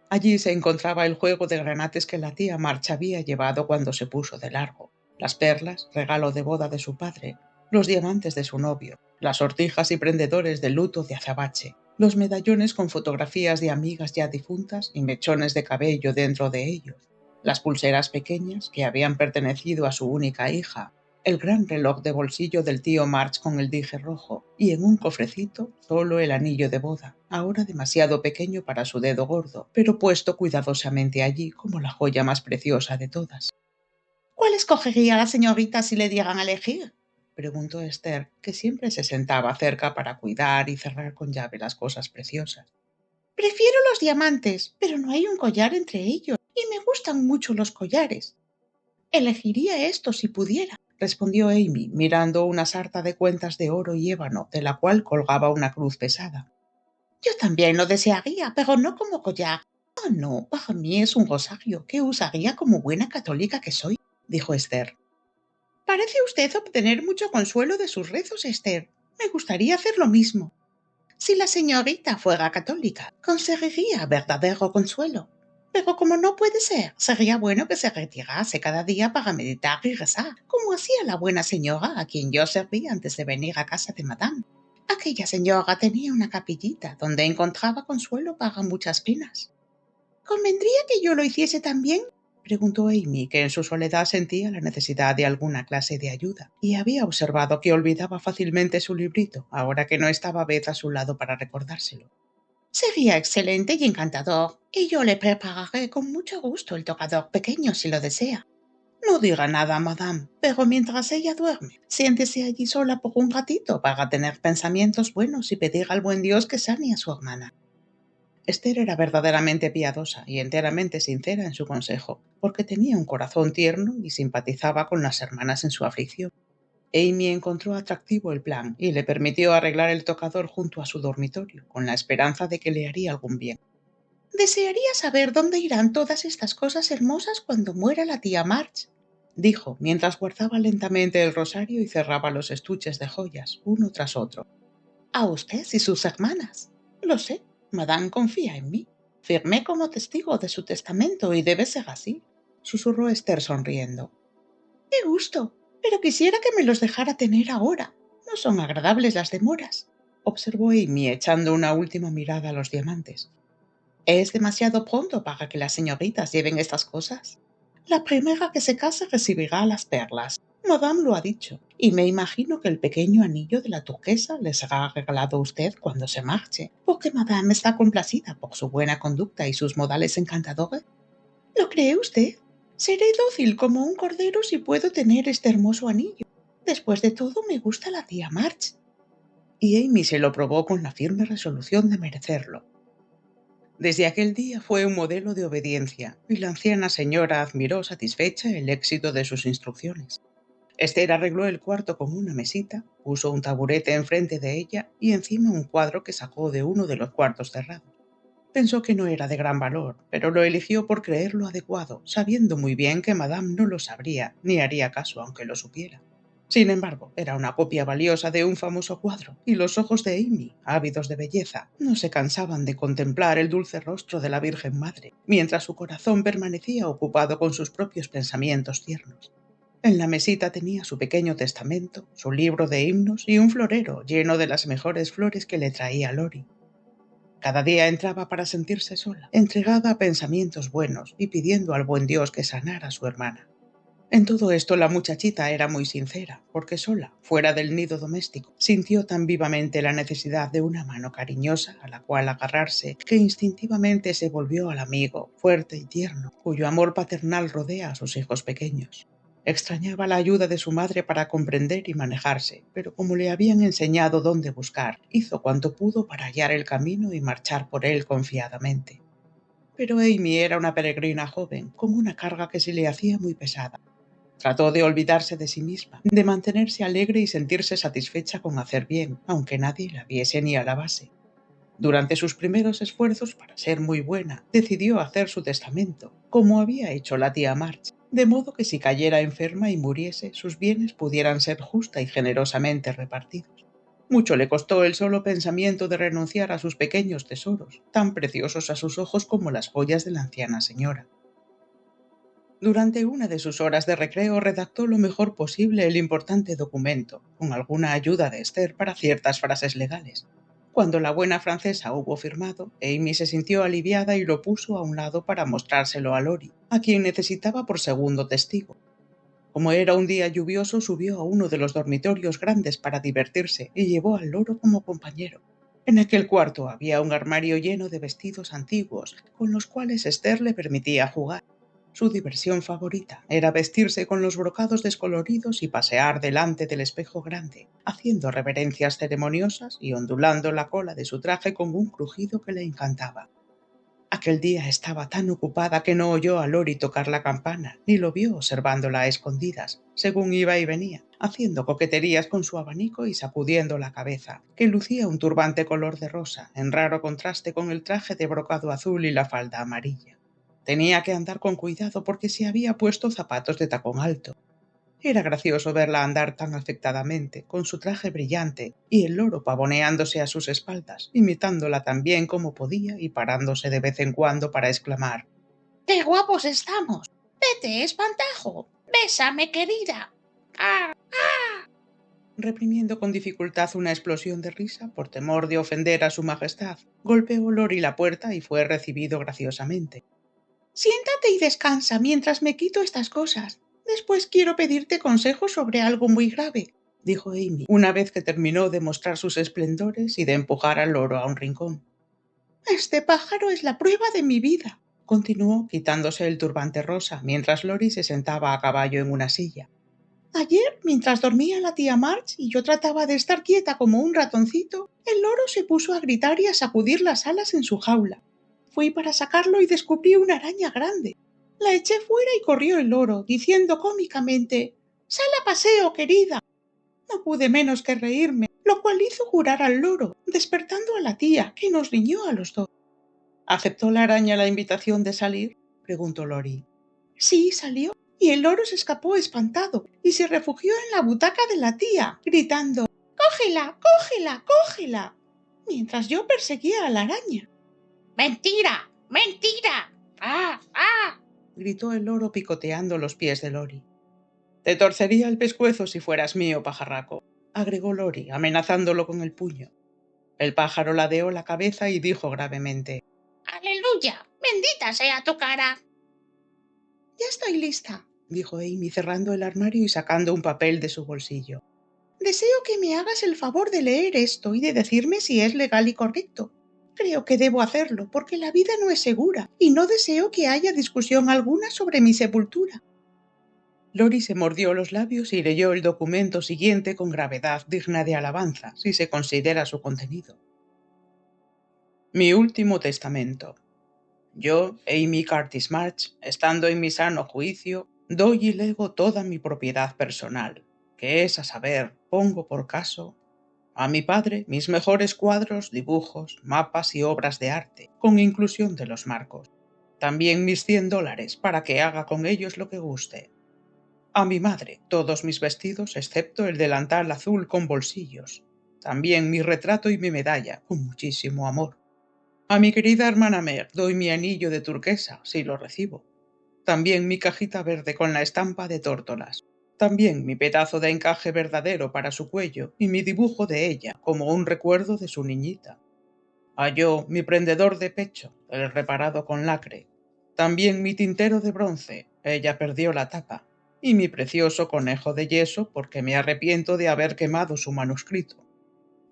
Speaker 1: Allí se encontraba el juego de granates que la tía March había llevado cuando se puso de largo, las perlas, regalo de boda de su padre, los diamantes de su novio, las sortijas y prendedores de luto de azabache, los medallones con fotografías de amigas ya difuntas y mechones de cabello dentro de ellos, las pulseras pequeñas que habían pertenecido a su única hija, el gran reloj de bolsillo del tío March con el dije rojo, y en un cofrecito solo el anillo de boda, ahora demasiado pequeño para su dedo gordo, pero puesto cuidadosamente allí como la joya más preciosa de todas.
Speaker 2: ¿Cuál escogería la señorita si le dieran a elegir?
Speaker 1: Preguntó Esther, que siempre se sentaba cerca para cuidar y cerrar con llave las cosas preciosas.
Speaker 2: Prefiero los diamantes, pero no hay un collar entre ellos, y me gustan mucho los collares. Elegiría esto si pudiera,
Speaker 1: respondió Amy, mirando una sarta de cuentas de oro y ébano, de la cual colgaba una cruz pesada.
Speaker 2: Yo también lo desearía, pero no como collar. Oh, no, para mí es un rosario que usaría como buena católica que soy,
Speaker 1: dijo Esther.
Speaker 2: Parece usted obtener mucho consuelo de sus rezos, Esther. Me gustaría hacer lo mismo. Si la señorita fuera católica, conseguiría verdadero consuelo. Pero como no puede ser, sería bueno que se retirase cada día para meditar y rezar, como hacía la buena señora a quien yo serví antes de venir a casa de Madame. Aquella señora tenía una capillita donde encontraba consuelo para muchas penas. ¿Convendría que yo lo hiciese también?
Speaker 1: Preguntó Amy, que en su soledad sentía la necesidad de alguna clase de ayuda, y había observado que olvidaba fácilmente su librito, ahora que no estaba Beth a su lado para recordárselo.
Speaker 2: Sería excelente y encantador, y yo le prepararé con mucho gusto el tocador pequeño si lo desea.
Speaker 1: No diga nada, madame, pero mientras ella duerme, siéntese allí sola por un ratito para tener pensamientos buenos y pedir al buen Dios que sane a su hermana. Esther era verdaderamente piadosa y enteramente sincera en su consejo, porque tenía un corazón tierno y simpatizaba con las hermanas en su aflicción. Amy encontró atractivo el plan y le permitió arreglar el tocador junto a su dormitorio, con la esperanza de que le haría algún bien.
Speaker 2: Desearía saber dónde irán todas estas cosas hermosas cuando muera la tía March,
Speaker 1: dijo, mientras guardaba lentamente el rosario y cerraba los estuches de joyas, uno tras otro.
Speaker 2: A usted y sus hermanas. Lo sé, Madame confía en mí. Firmé como testigo de su testamento y debe ser así,
Speaker 1: susurró Esther sonriendo.
Speaker 2: ¡Qué gusto! Pero quisiera que me los dejara tener ahora. No son agradables las demoras,
Speaker 1: observó Amy echando una última mirada a los diamantes.
Speaker 2: ¿Es demasiado pronto para que las señoritas lleven estas cosas?
Speaker 1: La primera que se case recibirá las perlas. Madame lo ha dicho, y me imagino que el pequeño anillo de la turquesa le será regalado a usted cuando se marche, porque Madame está complacida por su buena conducta y sus modales encantadores.
Speaker 2: ¿Lo cree usted? Seré dócil como un cordero si puedo tener este hermoso anillo. Después de todo, me gusta la tía March.
Speaker 1: Y Amy se lo probó con la firme resolución de merecerlo. Desde aquel día fue un modelo de obediencia, y la anciana señora admiró satisfecha el éxito de sus instrucciones. Esther arregló el cuarto con una mesita, puso un taburete enfrente de ella y encima un cuadro que sacó de uno de los cuartos cerrados. Pensó que no era de gran valor, pero lo eligió por creerlo adecuado, sabiendo muy bien que Madame no lo sabría, ni haría caso aunque lo supiera. Sin embargo, era una copia valiosa de un famoso cuadro, y los ojos de Amy, ávidos de belleza, no se cansaban de contemplar el dulce rostro de la Virgen Madre, mientras su corazón permanecía ocupado con sus propios pensamientos tiernos. En la mesita tenía su pequeño testamento, su libro de himnos y un florero lleno de las mejores flores que le traía Lori. Cada día entraba para sentirse sola, entregada a pensamientos buenos y pidiendo al buen Dios que sanara a su hermana. En todo esto la muchachita era muy sincera, porque sola, fuera del nido doméstico, sintió tan vivamente la necesidad de una mano cariñosa a la cual agarrarse que instintivamente se volvió al amigo, fuerte y tierno, cuyo amor paternal rodea a sus hijos pequeños. Extrañaba la ayuda de su madre para comprender y manejarse, pero como le habían enseñado dónde buscar, hizo cuanto pudo para hallar el camino y marchar por él confiadamente. Pero Amy era una peregrina joven, con una carga que se le hacía muy pesada. Trató de olvidarse de sí misma, de mantenerse alegre y sentirse satisfecha con hacer bien, aunque nadie la viese ni alabase. Durante sus primeros esfuerzos para ser muy buena, decidió hacer su testamento, como había hecho la tía March, de modo que si cayera enferma y muriese, sus bienes pudieran ser justa y generosamente repartidos. Mucho le costó el solo pensamiento de renunciar a sus pequeños tesoros, tan preciosos a sus ojos como las joyas de la anciana señora. Durante una de sus horas de recreo redactó lo mejor posible el importante documento, con alguna ayuda de Esther para ciertas frases legales. Cuando la buena francesa hubo firmado, Amy se sintió aliviada y lo puso a un lado para mostrárselo a Lori, a quien necesitaba por segundo testigo. Como era un día lluvioso, subió a uno de los dormitorios grandes para divertirse y llevó al loro como compañero. En aquel cuarto había un armario lleno de vestidos antiguos, con los cuales Esther le permitía jugar. Su diversión favorita era vestirse con los brocados descoloridos y pasear delante del espejo grande, haciendo reverencias ceremoniosas y ondulando la cola de su traje con un crujido que le encantaba. Aquel día estaba tan ocupada que no oyó a Lori tocar la campana, ni lo vio observándola a escondidas, según iba y venía, haciendo coqueterías con su abanico y sacudiendo la cabeza, que lucía un turbante color de rosa, en raro contraste con el traje de brocado azul y la falda amarilla. Tenía que andar con cuidado porque se había puesto zapatos de tacón alto. Era gracioso verla andar tan afectadamente, con su traje brillante y el loro pavoneándose a sus espaldas, imitándola tan bien como podía y parándose de vez en cuando para exclamar:
Speaker 2: ¡Qué guapos estamos! ¡Vete, espantajo! ¡Bésame, querida! ¡Ah!
Speaker 1: Reprimiendo con dificultad una explosión de risa por temor de ofender a su majestad, golpeó Lori la puerta y fue recibido graciosamente.
Speaker 2: Siéntate y descansa mientras me quito estas cosas. Después quiero pedirte consejos sobre algo muy grave,
Speaker 1: dijo Amy, una vez que terminó de mostrar sus esplendores y de empujar al loro a un rincón.
Speaker 2: Este pájaro es la prueba de mi vida,
Speaker 1: continuó, quitándose el turbante rosa, mientras Lori se sentaba a caballo en una silla.
Speaker 2: Ayer, mientras dormía la tía March y yo trataba de estar quieta como un ratoncito, el loro se puso a gritar y a sacudir las alas en su jaula. Fui para sacarlo y descubrí una araña grande. La eché fuera y corrió el loro, diciendo cómicamente: «Sal a paseo, querida». No pude menos que reírme, lo cual hizo jurar al loro, despertando a la tía, que nos riñó a los dos.
Speaker 1: ¿Aceptó la araña la invitación de salir?, preguntó Lori.
Speaker 2: Sí, salió, y el loro se escapó espantado y se refugió en la butaca de la tía, gritando: «¡Cógela, cógela, cógela!», mientras yo perseguía a la araña. «¡Mentira! ¡Mentira! ¡Ah! ¡Ah!»,
Speaker 1: gritó el loro picoteando los pies de Lori. «Te torcería el pescuezo si fueras mío, pajarraco», agregó Lori, amenazándolo con el puño. El pájaro ladeó la cabeza y dijo gravemente:
Speaker 2: «¡Aleluya! ¡Bendita sea tu cara!». «Ya estoy lista», dijo Amy, cerrando el armario y sacando un papel de su bolsillo. «Deseo que me hagas el favor de leer esto y de decirme si es legal y correcto. Creo que debo hacerlo porque la vida no es segura y no deseo que haya discusión alguna sobre mi sepultura».
Speaker 1: Lori se mordió los labios y leyó el documento siguiente con gravedad digna de alabanza, si se considera su contenido. Mi último testamento. Yo, Amy Curtis March, estando en mi sano juicio, doy y lego toda mi propiedad personal, que es, a saber, pongo por caso, a mi padre mis mejores cuadros, dibujos, mapas y obras de arte, con inclusión de los marcos. También mis $100 para que haga con ellos lo que guste. A mi madre todos mis vestidos excepto el delantal azul con bolsillos. También mi retrato y mi medalla, con muchísimo amor. A mi querida hermana Meg doy mi anillo de turquesa, si lo recibo. También mi cajita verde con la estampa de tórtolas. También mi pedazo de encaje verdadero para su cuello y mi dibujo de ella como un recuerdo de su niñita. A yo mi prendedor de pecho, el reparado con lacre. También mi tintero de bronce, ella perdió la tapa. Y mi precioso conejo de yeso porque me arrepiento de haber quemado su manuscrito.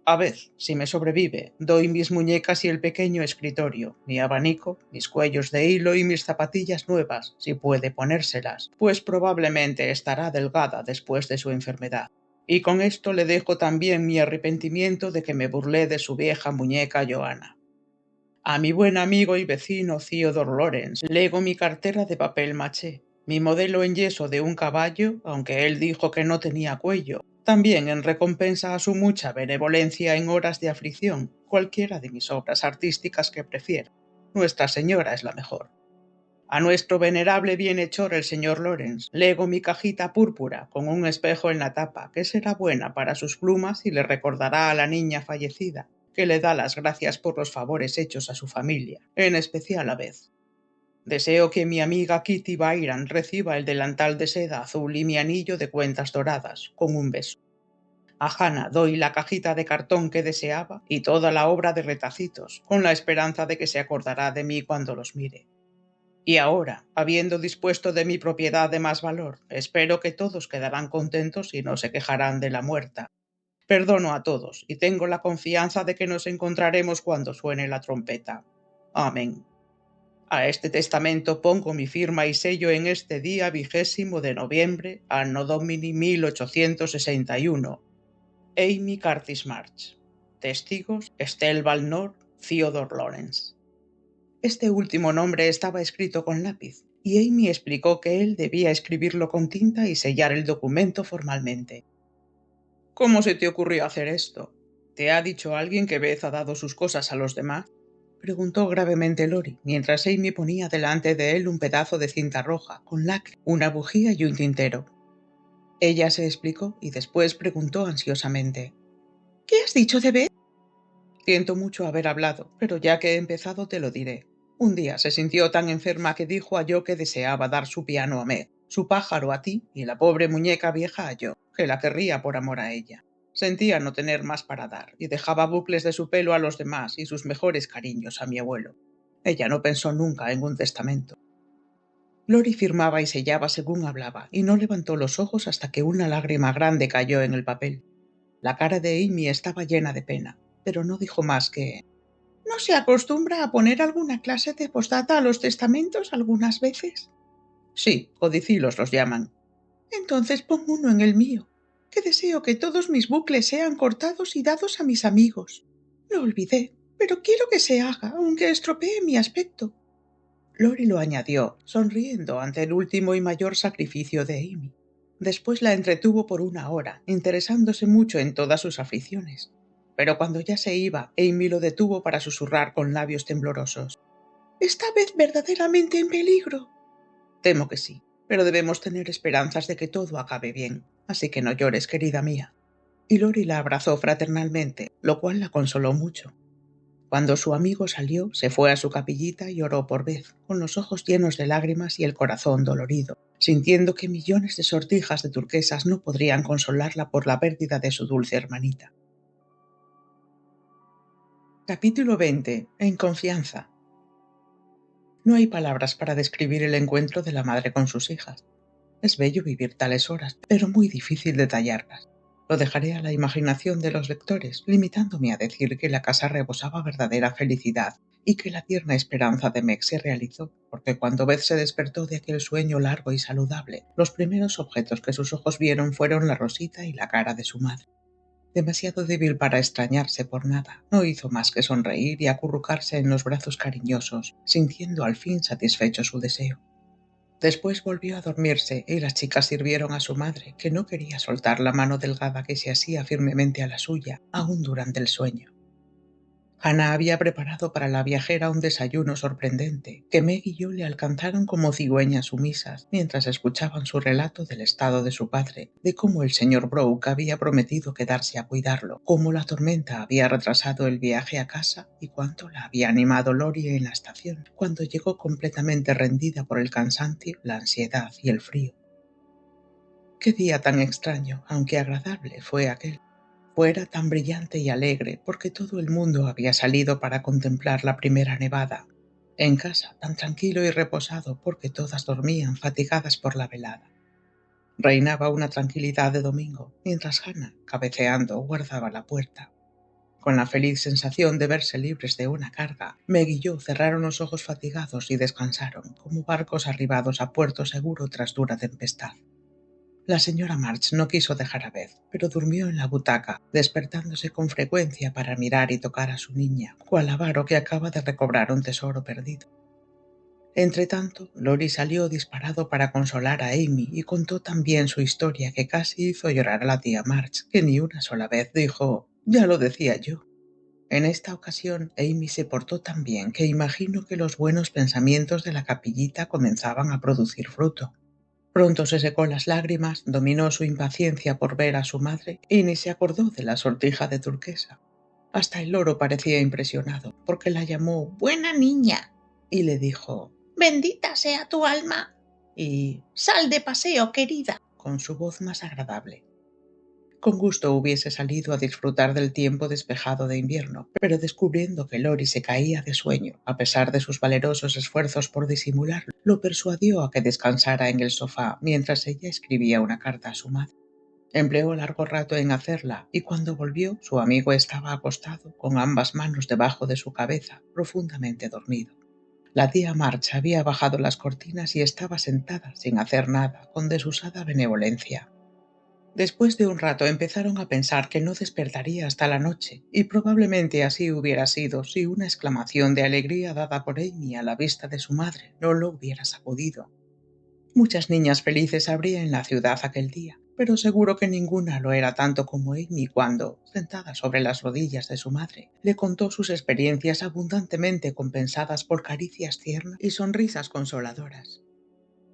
Speaker 1: A ver, si me sobrevive, doy mis muñecas y el pequeño escritorio, mi abanico, mis cuellos de hilo y mis zapatillas nuevas, si puede ponérselas, pues probablemente estará delgada después de su enfermedad. Y con esto le dejo también mi arrepentimiento de que me burlé de su vieja muñeca Joana. A mi buen amigo y vecino Theodore Lawrence lego mi cartera de papel maché, mi modelo en yeso de un caballo, aunque él dijo que no tenía cuello, también en recompensa a su mucha benevolencia en horas de aflicción, cualquiera de mis obras artísticas que prefiera. Nuestra Señora es la mejor. A nuestro venerable bienhechor el señor Lawrence lego mi cajita púrpura con un espejo en la tapa que será buena para sus plumas y le recordará a la niña fallecida, que le da las gracias por los favores hechos a su familia, en especial a Beth. Deseo que mi amiga Kitty Byron reciba el delantal de seda azul y mi anillo de cuentas doradas, con un beso. A Hannah doy la cajita de cartón que deseaba y toda la obra de retacitos, con la esperanza de que se acordará de mí cuando los mire. Y ahora, habiendo dispuesto de mi propiedad de más valor, espero que todos quedarán contentos y no se quejarán de la muerta. Perdono a todos y tengo la confianza de que nos encontraremos cuando suene la trompeta. Amén. A este testamento pongo mi firma y sello en este día 20 de noviembre, anno Domini 1861. Amy Curtis March. Testigos: Estelle Valnor, Theodore Lawrence. Este último nombre estaba escrito con lápiz, y Amy explicó que él debía escribirlo con tinta y sellar el documento formalmente. ¿Cómo se te ocurrió hacer esto? ¿Te ha dicho alguien que Beth ha dado sus cosas a los demás? Preguntó gravemente Lori, mientras Amy ponía delante de él un pedazo de cinta roja, con lacre, una bujía y un tintero. Ella se explicó y después preguntó ansiosamente:
Speaker 2: ¿Qué has dicho de Beth?
Speaker 1: Siento mucho haber hablado, pero ya que he empezado te lo diré. Un día se sintió tan enferma que dijo a Yo que deseaba dar su piano a Meg, su pájaro a ti y la pobre muñeca vieja a Yo, que la querría por amor a ella. Sentía no tener más para dar y dejaba bucles de su pelo a los demás y sus mejores cariños a mi abuelo. Ella no pensó nunca en un testamento. Lori firmaba y sellaba según hablaba, y no levantó los ojos hasta que una lágrima grande cayó en el papel. La cara de Amy estaba llena de pena, pero no dijo más que:
Speaker 2: ¿No se acostumbra a poner alguna clase de postdata a los testamentos algunas veces?
Speaker 1: Sí, codicilos los llaman.
Speaker 2: Entonces pon uno en el mío, que deseo que todos mis bucles sean cortados y dados a mis amigos. Lo olvidé, pero quiero que se haga, aunque estropee mi aspecto.
Speaker 1: Lori lo añadió, sonriendo ante el último y mayor sacrificio de Amy. Después la entretuvo por 1 hora, interesándose mucho en todas sus aficiones. Pero cuando ya se iba, Amy lo detuvo para susurrar con labios temblorosos:
Speaker 2: ¿Está Beth verdaderamente en peligro?
Speaker 1: Temo que sí, pero debemos tener esperanzas de que todo acabe bien, así que no llores, querida mía. Y Lori la abrazó fraternalmente, lo cual la consoló mucho. Cuando su amigo salió, se fue a su capillita y oró por Beth, con los ojos llenos de lágrimas y el corazón dolorido, sintiendo que millones de sortijas de turquesas no podrían consolarla por la pérdida de su dulce hermanita. Capítulo 20. En confianza. No hay palabras para describir el encuentro de la madre con sus hijas. Es bello vivir tales horas, pero muy difícil detallarlas. Lo dejaré a la imaginación de los lectores, limitándome a decir que la casa rebosaba verdadera felicidad y que la tierna esperanza de Meg se realizó, porque cuando Beth se despertó de aquel sueño largo y saludable, los primeros objetos que sus ojos vieron fueron la rosita y la cara de su madre. Demasiado débil para extrañarse por nada, no hizo más que sonreír y acurrucarse en los brazos cariñosos, sintiendo al fin satisfecho su deseo. Después volvió a dormirse y las chicas sirvieron a su madre, que no quería soltar la mano delgada que se asía firmemente a la suya, aún durante el sueño. Hannah había preparado para la viajera un desayuno sorprendente, que Meg y yo le alcanzaron como cigüeñas sumisas, mientras escuchaban su relato del estado de su padre, de cómo el señor Brooke había prometido quedarse a cuidarlo, cómo la tormenta había retrasado el viaje a casa y cuánto la había animado Lori en la estación, cuando llegó completamente rendida por el cansancio, la ansiedad y el frío. Qué día tan extraño, aunque agradable, fue aquel. Fuera tan brillante y alegre porque todo el mundo había salido para contemplar la primera nevada. En casa tan tranquilo y reposado porque todas dormían fatigadas por la velada. Reinaba una tranquilidad de domingo, mientras Hannah, cabeceando, guardaba la puerta. Con la feliz sensación de verse libres de una carga, Meg y yo cerraron los ojos fatigados y descansaron, como barcos arribados a puerto seguro tras dura tempestad. La señora March no quiso dejar a Beth, pero durmió en la butaca, despertándose con frecuencia para mirar y tocar a su niña, cual avaro que acaba de recobrar un tesoro perdido. Entretanto, Lori salió disparado para consolar a Amy y contó también su historia que casi hizo llorar a la tía March, que ni una sola vez dijo: «Ya lo decía yo». En esta ocasión, Amy se portó tan bien que imagino que los buenos pensamientos de la capillita comenzaban a producir fruto. Pronto se secó las lágrimas, dominó su impaciencia por ver a su madre y ni se acordó de la sortija de turquesa. Hasta el loro parecía impresionado, porque la llamó «buena niña» y le dijo:
Speaker 2: Bendita sea tu alma. Y sal de paseo, querida, con su voz más agradable.
Speaker 1: Con gusto hubiese salido a disfrutar del tiempo despejado de invierno, pero descubriendo que Lori se caía de sueño, a pesar de sus valerosos esfuerzos por disimularlo, lo persuadió a que descansara en el sofá mientras ella escribía una carta a su madre. Empleó largo rato en hacerla y cuando volvió su amigo estaba acostado con ambas manos debajo de su cabeza, profundamente dormido. La tía March había bajado las cortinas y estaba sentada sin hacer nada, con desusada benevolencia. Después de un rato empezaron a pensar que no despertaría hasta la noche, y probablemente así hubiera sido si una exclamación de alegría dada por Amy a la vista de su madre no lo hubiera sacudido. Muchas niñas felices habría en la ciudad aquel día, pero seguro que ninguna lo era tanto como Amy cuando, sentada sobre las rodillas de su madre, le contó sus experiencias abundantemente compensadas por caricias tiernas y sonrisas consoladoras.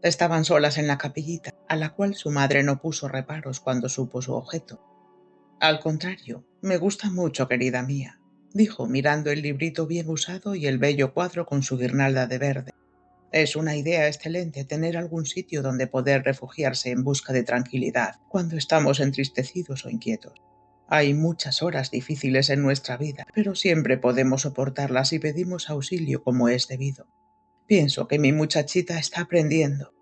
Speaker 1: Estaban solas en la capillita, a la cual su madre no puso reparos cuando supo su objeto. Al contrario, me gusta mucho, querida mía, dijo mirando el librito bien usado y el bello cuadro con su guirnalda de verde. Es una idea excelente tener algún sitio donde poder refugiarse en busca de tranquilidad cuando estamos entristecidos o inquietos. Hay muchas horas difíciles en nuestra vida, pero siempre podemos soportarlas si pedimos auxilio como es debido. Pienso que mi muchachita está aprendiendo.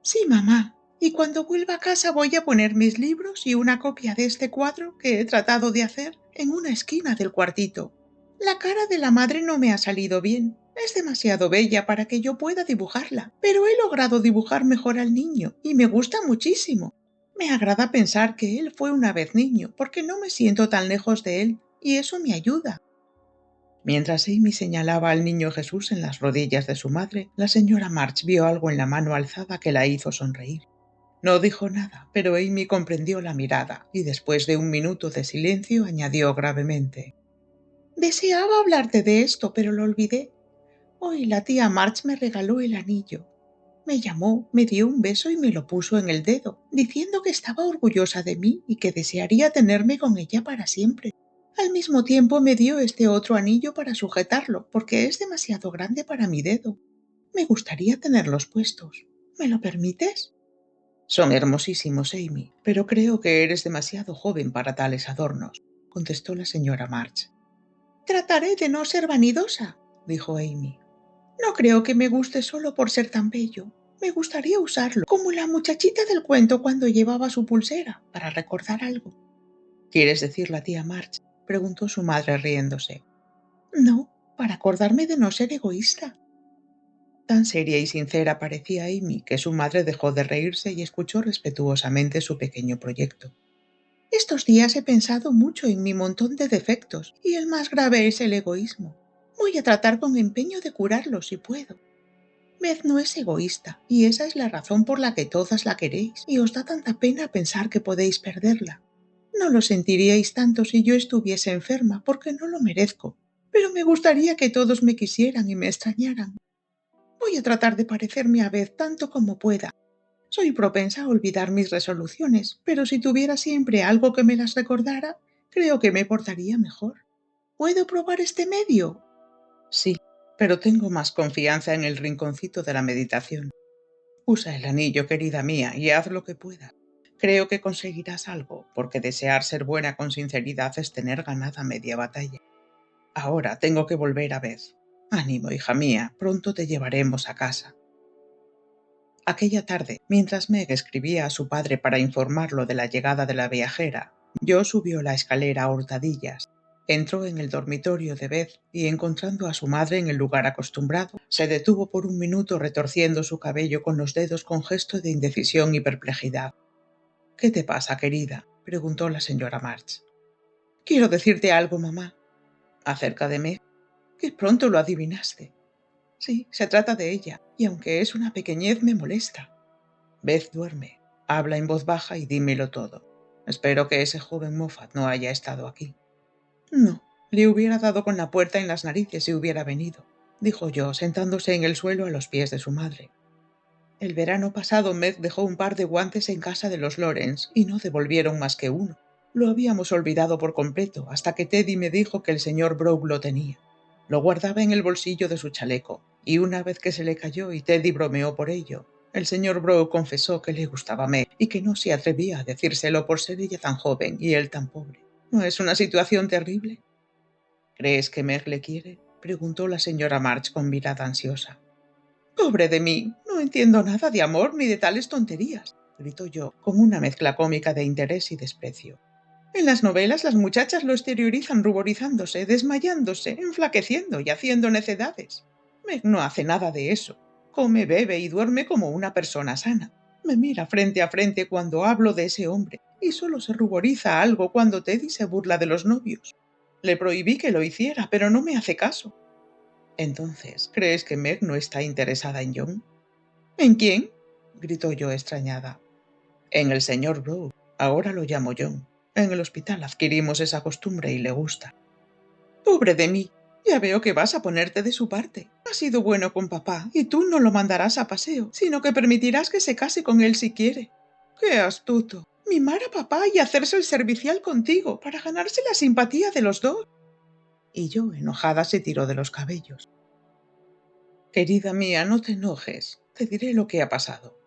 Speaker 2: Sí, mamá. Y cuando vuelva a casa voy a poner mis libros y una copia de este cuadro que he tratado de hacer en una esquina del cuartito. La cara de la madre no me ha salido bien. Es demasiado bella para que yo pueda dibujarla, pero he logrado dibujar mejor al niño y me gusta muchísimo. Me agrada pensar que él fue una vez niño, porque no me siento tan lejos de él, y eso me ayuda.
Speaker 1: Mientras Amy señalaba al niño Jesús en las rodillas de su madre, la señora March vio algo en la mano alzada que la hizo sonreír. No dijo nada, pero Amy comprendió la mirada y después de un minuto de silencio añadió gravemente:
Speaker 2: Deseaba hablarte de esto, pero lo olvidé. Hoy la tía March me regaló el anillo. Me llamó, me dio un beso y me lo puso en el dedo, diciendo que estaba orgullosa de mí y que desearía tenerme con ella para siempre. Al mismo tiempo me dio este otro anillo para sujetarlo, porque es demasiado grande para mi dedo. Me gustaría tenerlos puestos. ¿Me lo permites?
Speaker 1: Son hermosísimos, Amy, pero creo que eres demasiado joven para tales adornos, contestó la señora March.
Speaker 2: Trataré de no ser vanidosa, dijo Amy. No creo que me guste solo por ser tan bello. Me gustaría usarlo, como la muchachita del cuento cuando llevaba su pulsera, para recordar algo.
Speaker 1: ¿Quieres decir la tía March? Preguntó su madre riéndose.
Speaker 2: No, para acordarme de no ser egoísta.
Speaker 1: Tan seria y sincera parecía Amy que su madre dejó de reírse y escuchó respetuosamente su pequeño proyecto.
Speaker 2: Estos días he pensado mucho en mi montón de defectos, y el más grave es el egoísmo. Voy a tratar con empeño de curarlo si puedo. Beth no es egoísta, y esa es la razón por la que todas la queréis, y os da tanta pena pensar que podéis perderla. No lo sentiríais tanto si yo estuviese enferma, porque no lo merezco, pero me gustaría que todos me quisieran y me extrañaran. Voy a tratar de parecerme a Beth tanto como pueda. Soy propensa a olvidar mis resoluciones, pero si tuviera siempre algo que me las recordara, creo que me portaría mejor. ¿Puedo probar este medio?
Speaker 1: Sí, pero tengo más confianza en el rinconcito de la meditación. Usa el anillo, querida mía, y haz lo que puedas. Creo que conseguirás algo, porque desear ser buena con sinceridad es tener ganada media batalla. Ahora tengo que volver a Beth. Ánimo, hija mía, pronto te llevaremos a casa. Aquella tarde, mientras Meg escribía a su padre para informarlo de la llegada de la viajera, Jo subió la escalera a hurtadillas. Entró en el dormitorio de Beth y, encontrando a su madre en el lugar acostumbrado, se detuvo por un minuto retorciendo su cabello con los dedos con gesto de indecisión y perplejidad. «¿Qué te pasa, querida?», preguntó la señora March. «Quiero decirte algo, mamá». «¿Acerca de Meg?». «Qué pronto lo adivinaste». «Sí, se trata de ella, y aunque es una pequeñez me molesta». «Beth duerme. Habla en voz baja y dímelo todo. Espero que ese joven Moffat no haya estado aquí». «No, le hubiera dado con la puerta en las narices si hubiera venido», dijo yo, sentándose en el suelo a los pies de su madre. «El verano pasado Meg dejó un par de guantes en casa de los Lawrence y no devolvieron más que uno. Lo habíamos olvidado por completo hasta que Teddy me dijo que el señor Brooke lo tenía. Lo guardaba en el bolsillo de su chaleco, y una vez que se le cayó y Teddy bromeó por ello, el señor Brough confesó que le gustaba Meg y que no se atrevía a decírselo por ser ella tan joven y él tan pobre. ¿No es una situación terrible? ¿Crees que Meg le quiere?, preguntó la señora March con mirada ansiosa. Pobre de mí, no entiendo nada de amor ni de tales tonterías, gritó yo, con una mezcla cómica de interés y desprecio. En las novelas las muchachas lo exteriorizan ruborizándose, desmayándose, enflaqueciendo y haciendo necedades. Meg no hace nada de eso. Come, bebe y duerme como una persona sana. Me mira frente a frente cuando hablo de ese hombre y solo se ruboriza algo cuando Teddy se burla de los novios. Le prohibí que lo hiciera, pero no me hace caso. Entonces, ¿crees que Meg no está interesada en John? ¿En quién?, gritó yo extrañada. En el señor Brough. Ahora lo llamo John. En el hospital adquirimos esa costumbre y le gusta. Pobre de mí. Ya veo que vas a ponerte de su parte. Ha sido bueno con papá y tú no lo mandarás a paseo, sino que permitirás que se case con él si quiere. ¡Qué astuto! Mimar a papá y hacerse el servicial contigo para ganarse la simpatía de los dos. Y yo, enojada, se tiró de los cabellos. Querida mía, no te enojes. Te diré lo que ha pasado.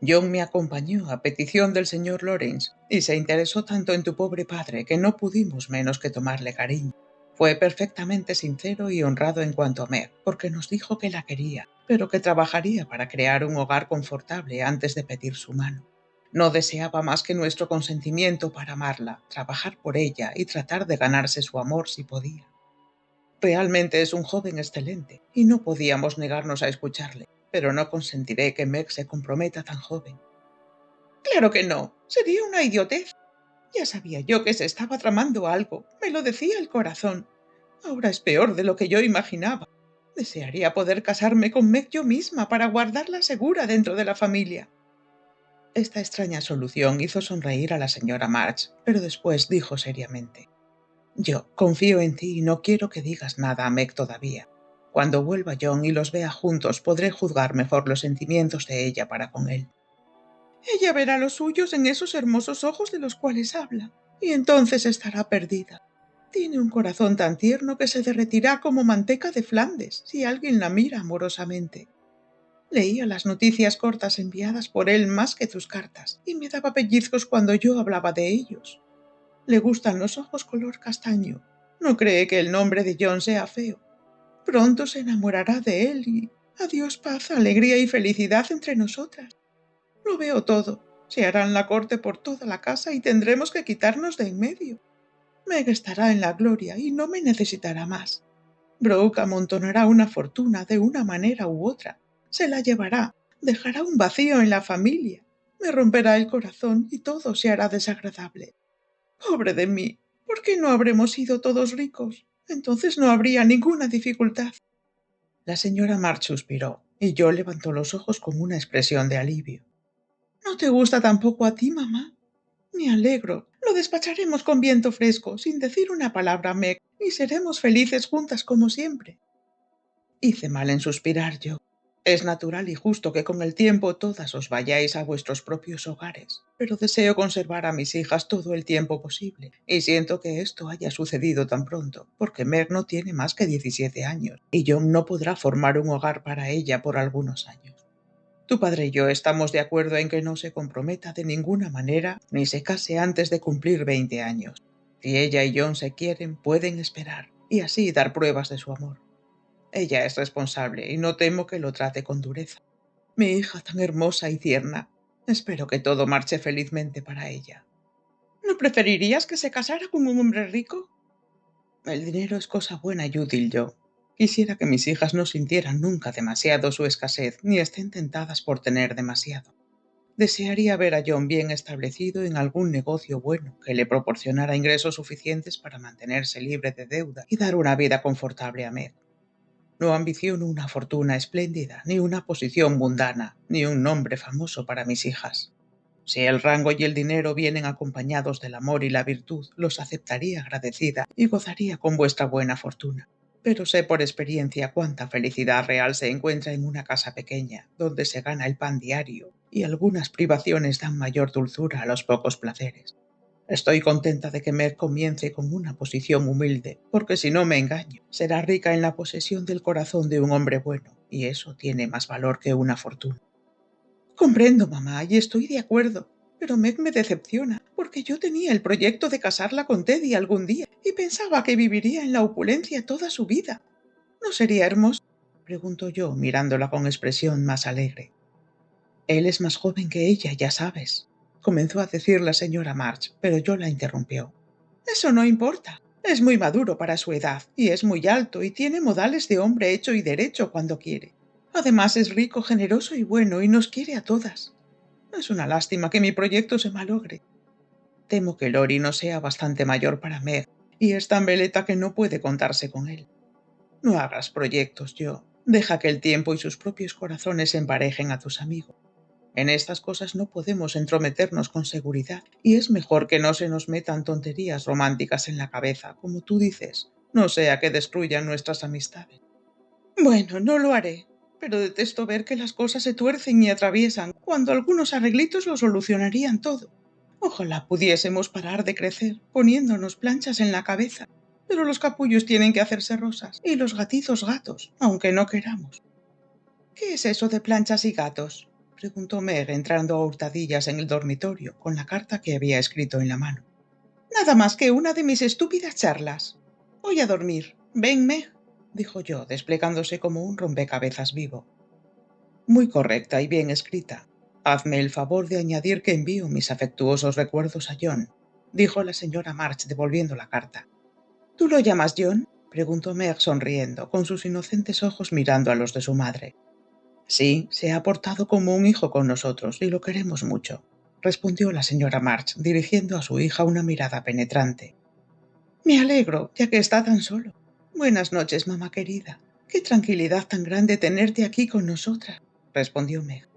Speaker 1: John me acompañó a petición del señor Lawrence y se interesó tanto en tu pobre padre que no pudimos menos que tomarle cariño. Fue perfectamente sincero y honrado en cuanto a Meg, porque nos dijo que la quería, pero que trabajaría para crear un hogar confortable antes de pedir su mano. No deseaba más que nuestro consentimiento para amarla, trabajar por ella y tratar de ganarse su amor si podía. Realmente es un joven excelente y no podíamos negarnos a escucharle, pero no consentiré que Meg se comprometa tan joven. Claro que no, sería una idiotez. Ya sabía yo que se estaba tramando algo, me lo decía el corazón. Ahora es peor de lo que yo imaginaba. Desearía poder casarme con Meg yo misma para guardarla segura dentro de la familia. Esta extraña solución hizo sonreír a la señora March, pero después dijo seriamente: Yo confío en ti y no quiero que digas nada a Meg todavía. Cuando vuelva John y los vea juntos podré juzgar mejor los sentimientos de ella para con él. Ella verá los suyos en esos hermosos ojos de los cuales habla, y entonces estará perdida. Tiene un corazón tan tierno que se derretirá como manteca de Flandes si alguien la mira amorosamente. Leía las noticias cortas enviadas por él más que tus cartas, y me daba pellizcos cuando yo hablaba de ellos. Le gustan los ojos color castaño. No cree que el nombre de John sea feo. Pronto se enamorará de él y adiós paz, alegría y felicidad entre nosotras. Lo veo todo. Se harán la corte por toda la casa y tendremos que quitarnos de en medio. Meg estará en la gloria y no me necesitará más. Brooke amontonará una fortuna de una manera u otra. Se la llevará, dejará un vacío en la familia. Me romperá el corazón y todo se hará desagradable. Pobre de mí, ¿por qué no habremos sido todos ricos? Entonces no habría ninguna dificultad. La señora March suspiró, y yo levantó los ojos con una expresión de alivio. ¿No te gusta tampoco a ti, mamá? Me alegro. Lo despacharemos con viento fresco, sin decir una palabra a Meg, y seremos felices juntas como siempre. Hice mal en suspirar yo. Es natural y justo que con el tiempo todas os vayáis a vuestros propios hogares, pero deseo conservar a mis hijas todo el tiempo posible, y siento que esto haya sucedido tan pronto, porque Meg no tiene más que 17 años, y John no podrá formar un hogar para ella por algunos años. Tu padre y yo estamos de acuerdo en que no se comprometa de ninguna manera ni se case antes de cumplir 20 años. Si ella y John se quieren, pueden esperar, y así dar pruebas de su amor. Ella es responsable y no temo que lo trate con dureza. Mi hija tan hermosa y tierna. Espero que todo marche felizmente para ella. ¿No preferirías que se casara con un hombre rico? El dinero es cosa buena y útil, yo. Quisiera que mis hijas no sintieran nunca demasiado su escasez ni estén tentadas por tener demasiado. Desearía ver a John bien establecido en algún negocio bueno que le proporcionara ingresos suficientes para mantenerse libre de deuda y dar una vida confortable a Meg. No ambiciono una fortuna espléndida, ni una posición mundana, ni un nombre famoso para mis hijas. Si el rango y el dinero vienen acompañados del amor y la virtud, los aceptaría agradecida y gozaría con vuestra buena fortuna. Pero sé por experiencia cuánta felicidad real se encuentra en una casa pequeña, donde se gana el pan diario, y algunas privaciones dan mayor dulzura a los pocos placeres. Estoy contenta de que Meg comience con una posición humilde, porque si no me engaño, será rica en la posesión del corazón de un hombre bueno, y eso tiene más valor que una fortuna. Comprendo, mamá, y estoy de acuerdo, pero Meg me decepciona, porque yo tenía el proyecto de casarla con Teddy algún día, y pensaba que viviría en la opulencia toda su vida. ¿No sería hermoso? Preguntó yo, mirándola con expresión más alegre. Él es más joven que ella, ya sabes, comenzó a decir la señora March, pero yo la interrumpió. Eso no importa. Es muy maduro para su edad, y es muy alto, y tiene modales de hombre hecho y derecho cuando quiere. Además es rico, generoso y bueno, y nos quiere a todas. Es una lástima que mi proyecto se malogre. Temo que Lori no sea bastante mayor para Meg, y es tan veleta que no puede contarse con él. No hagas proyectos, yo. Deja que el tiempo y sus propios corazones emparejen a tus amigos. En estas cosas no podemos entrometernos con seguridad, y es mejor que no se nos metan tonterías románticas en la cabeza, como tú dices, no sea que destruyan nuestras amistades. Bueno, no lo haré, pero detesto ver que las cosas se tuercen y atraviesan, cuando algunos arreglitos lo solucionarían todo. Ojalá pudiésemos parar de crecer, poniéndonos planchas en la cabeza, pero los capullos tienen que hacerse rosas, y los gatizos gatos, aunque no queramos. ¿Qué es eso de planchas y gatos? Preguntó Meg entrando a hurtadillas en el dormitorio con la carta que había escrito en la mano. Nada más que una de mis estúpidas charlas. Voy a dormir. Ven, Meg, dijo yo, desplegándose como un rompecabezas vivo. Muy correcta y bien escrita. Hazme el favor de añadir que envío mis afectuosos recuerdos a John, dijo la señora March devolviendo la carta. ¿Tú lo llamas John? Preguntó Meg sonriendo, con sus inocentes ojos mirando a los de su madre. Sí, se ha portado como un hijo con nosotros y lo queremos mucho, respondió la señora March, dirigiendo a su hija una mirada penetrante. Me alegro, ya que está tan solo. Buenas noches, mamá querida. Qué tranquilidad tan grande tenerte aquí con nosotras, respondió Meg.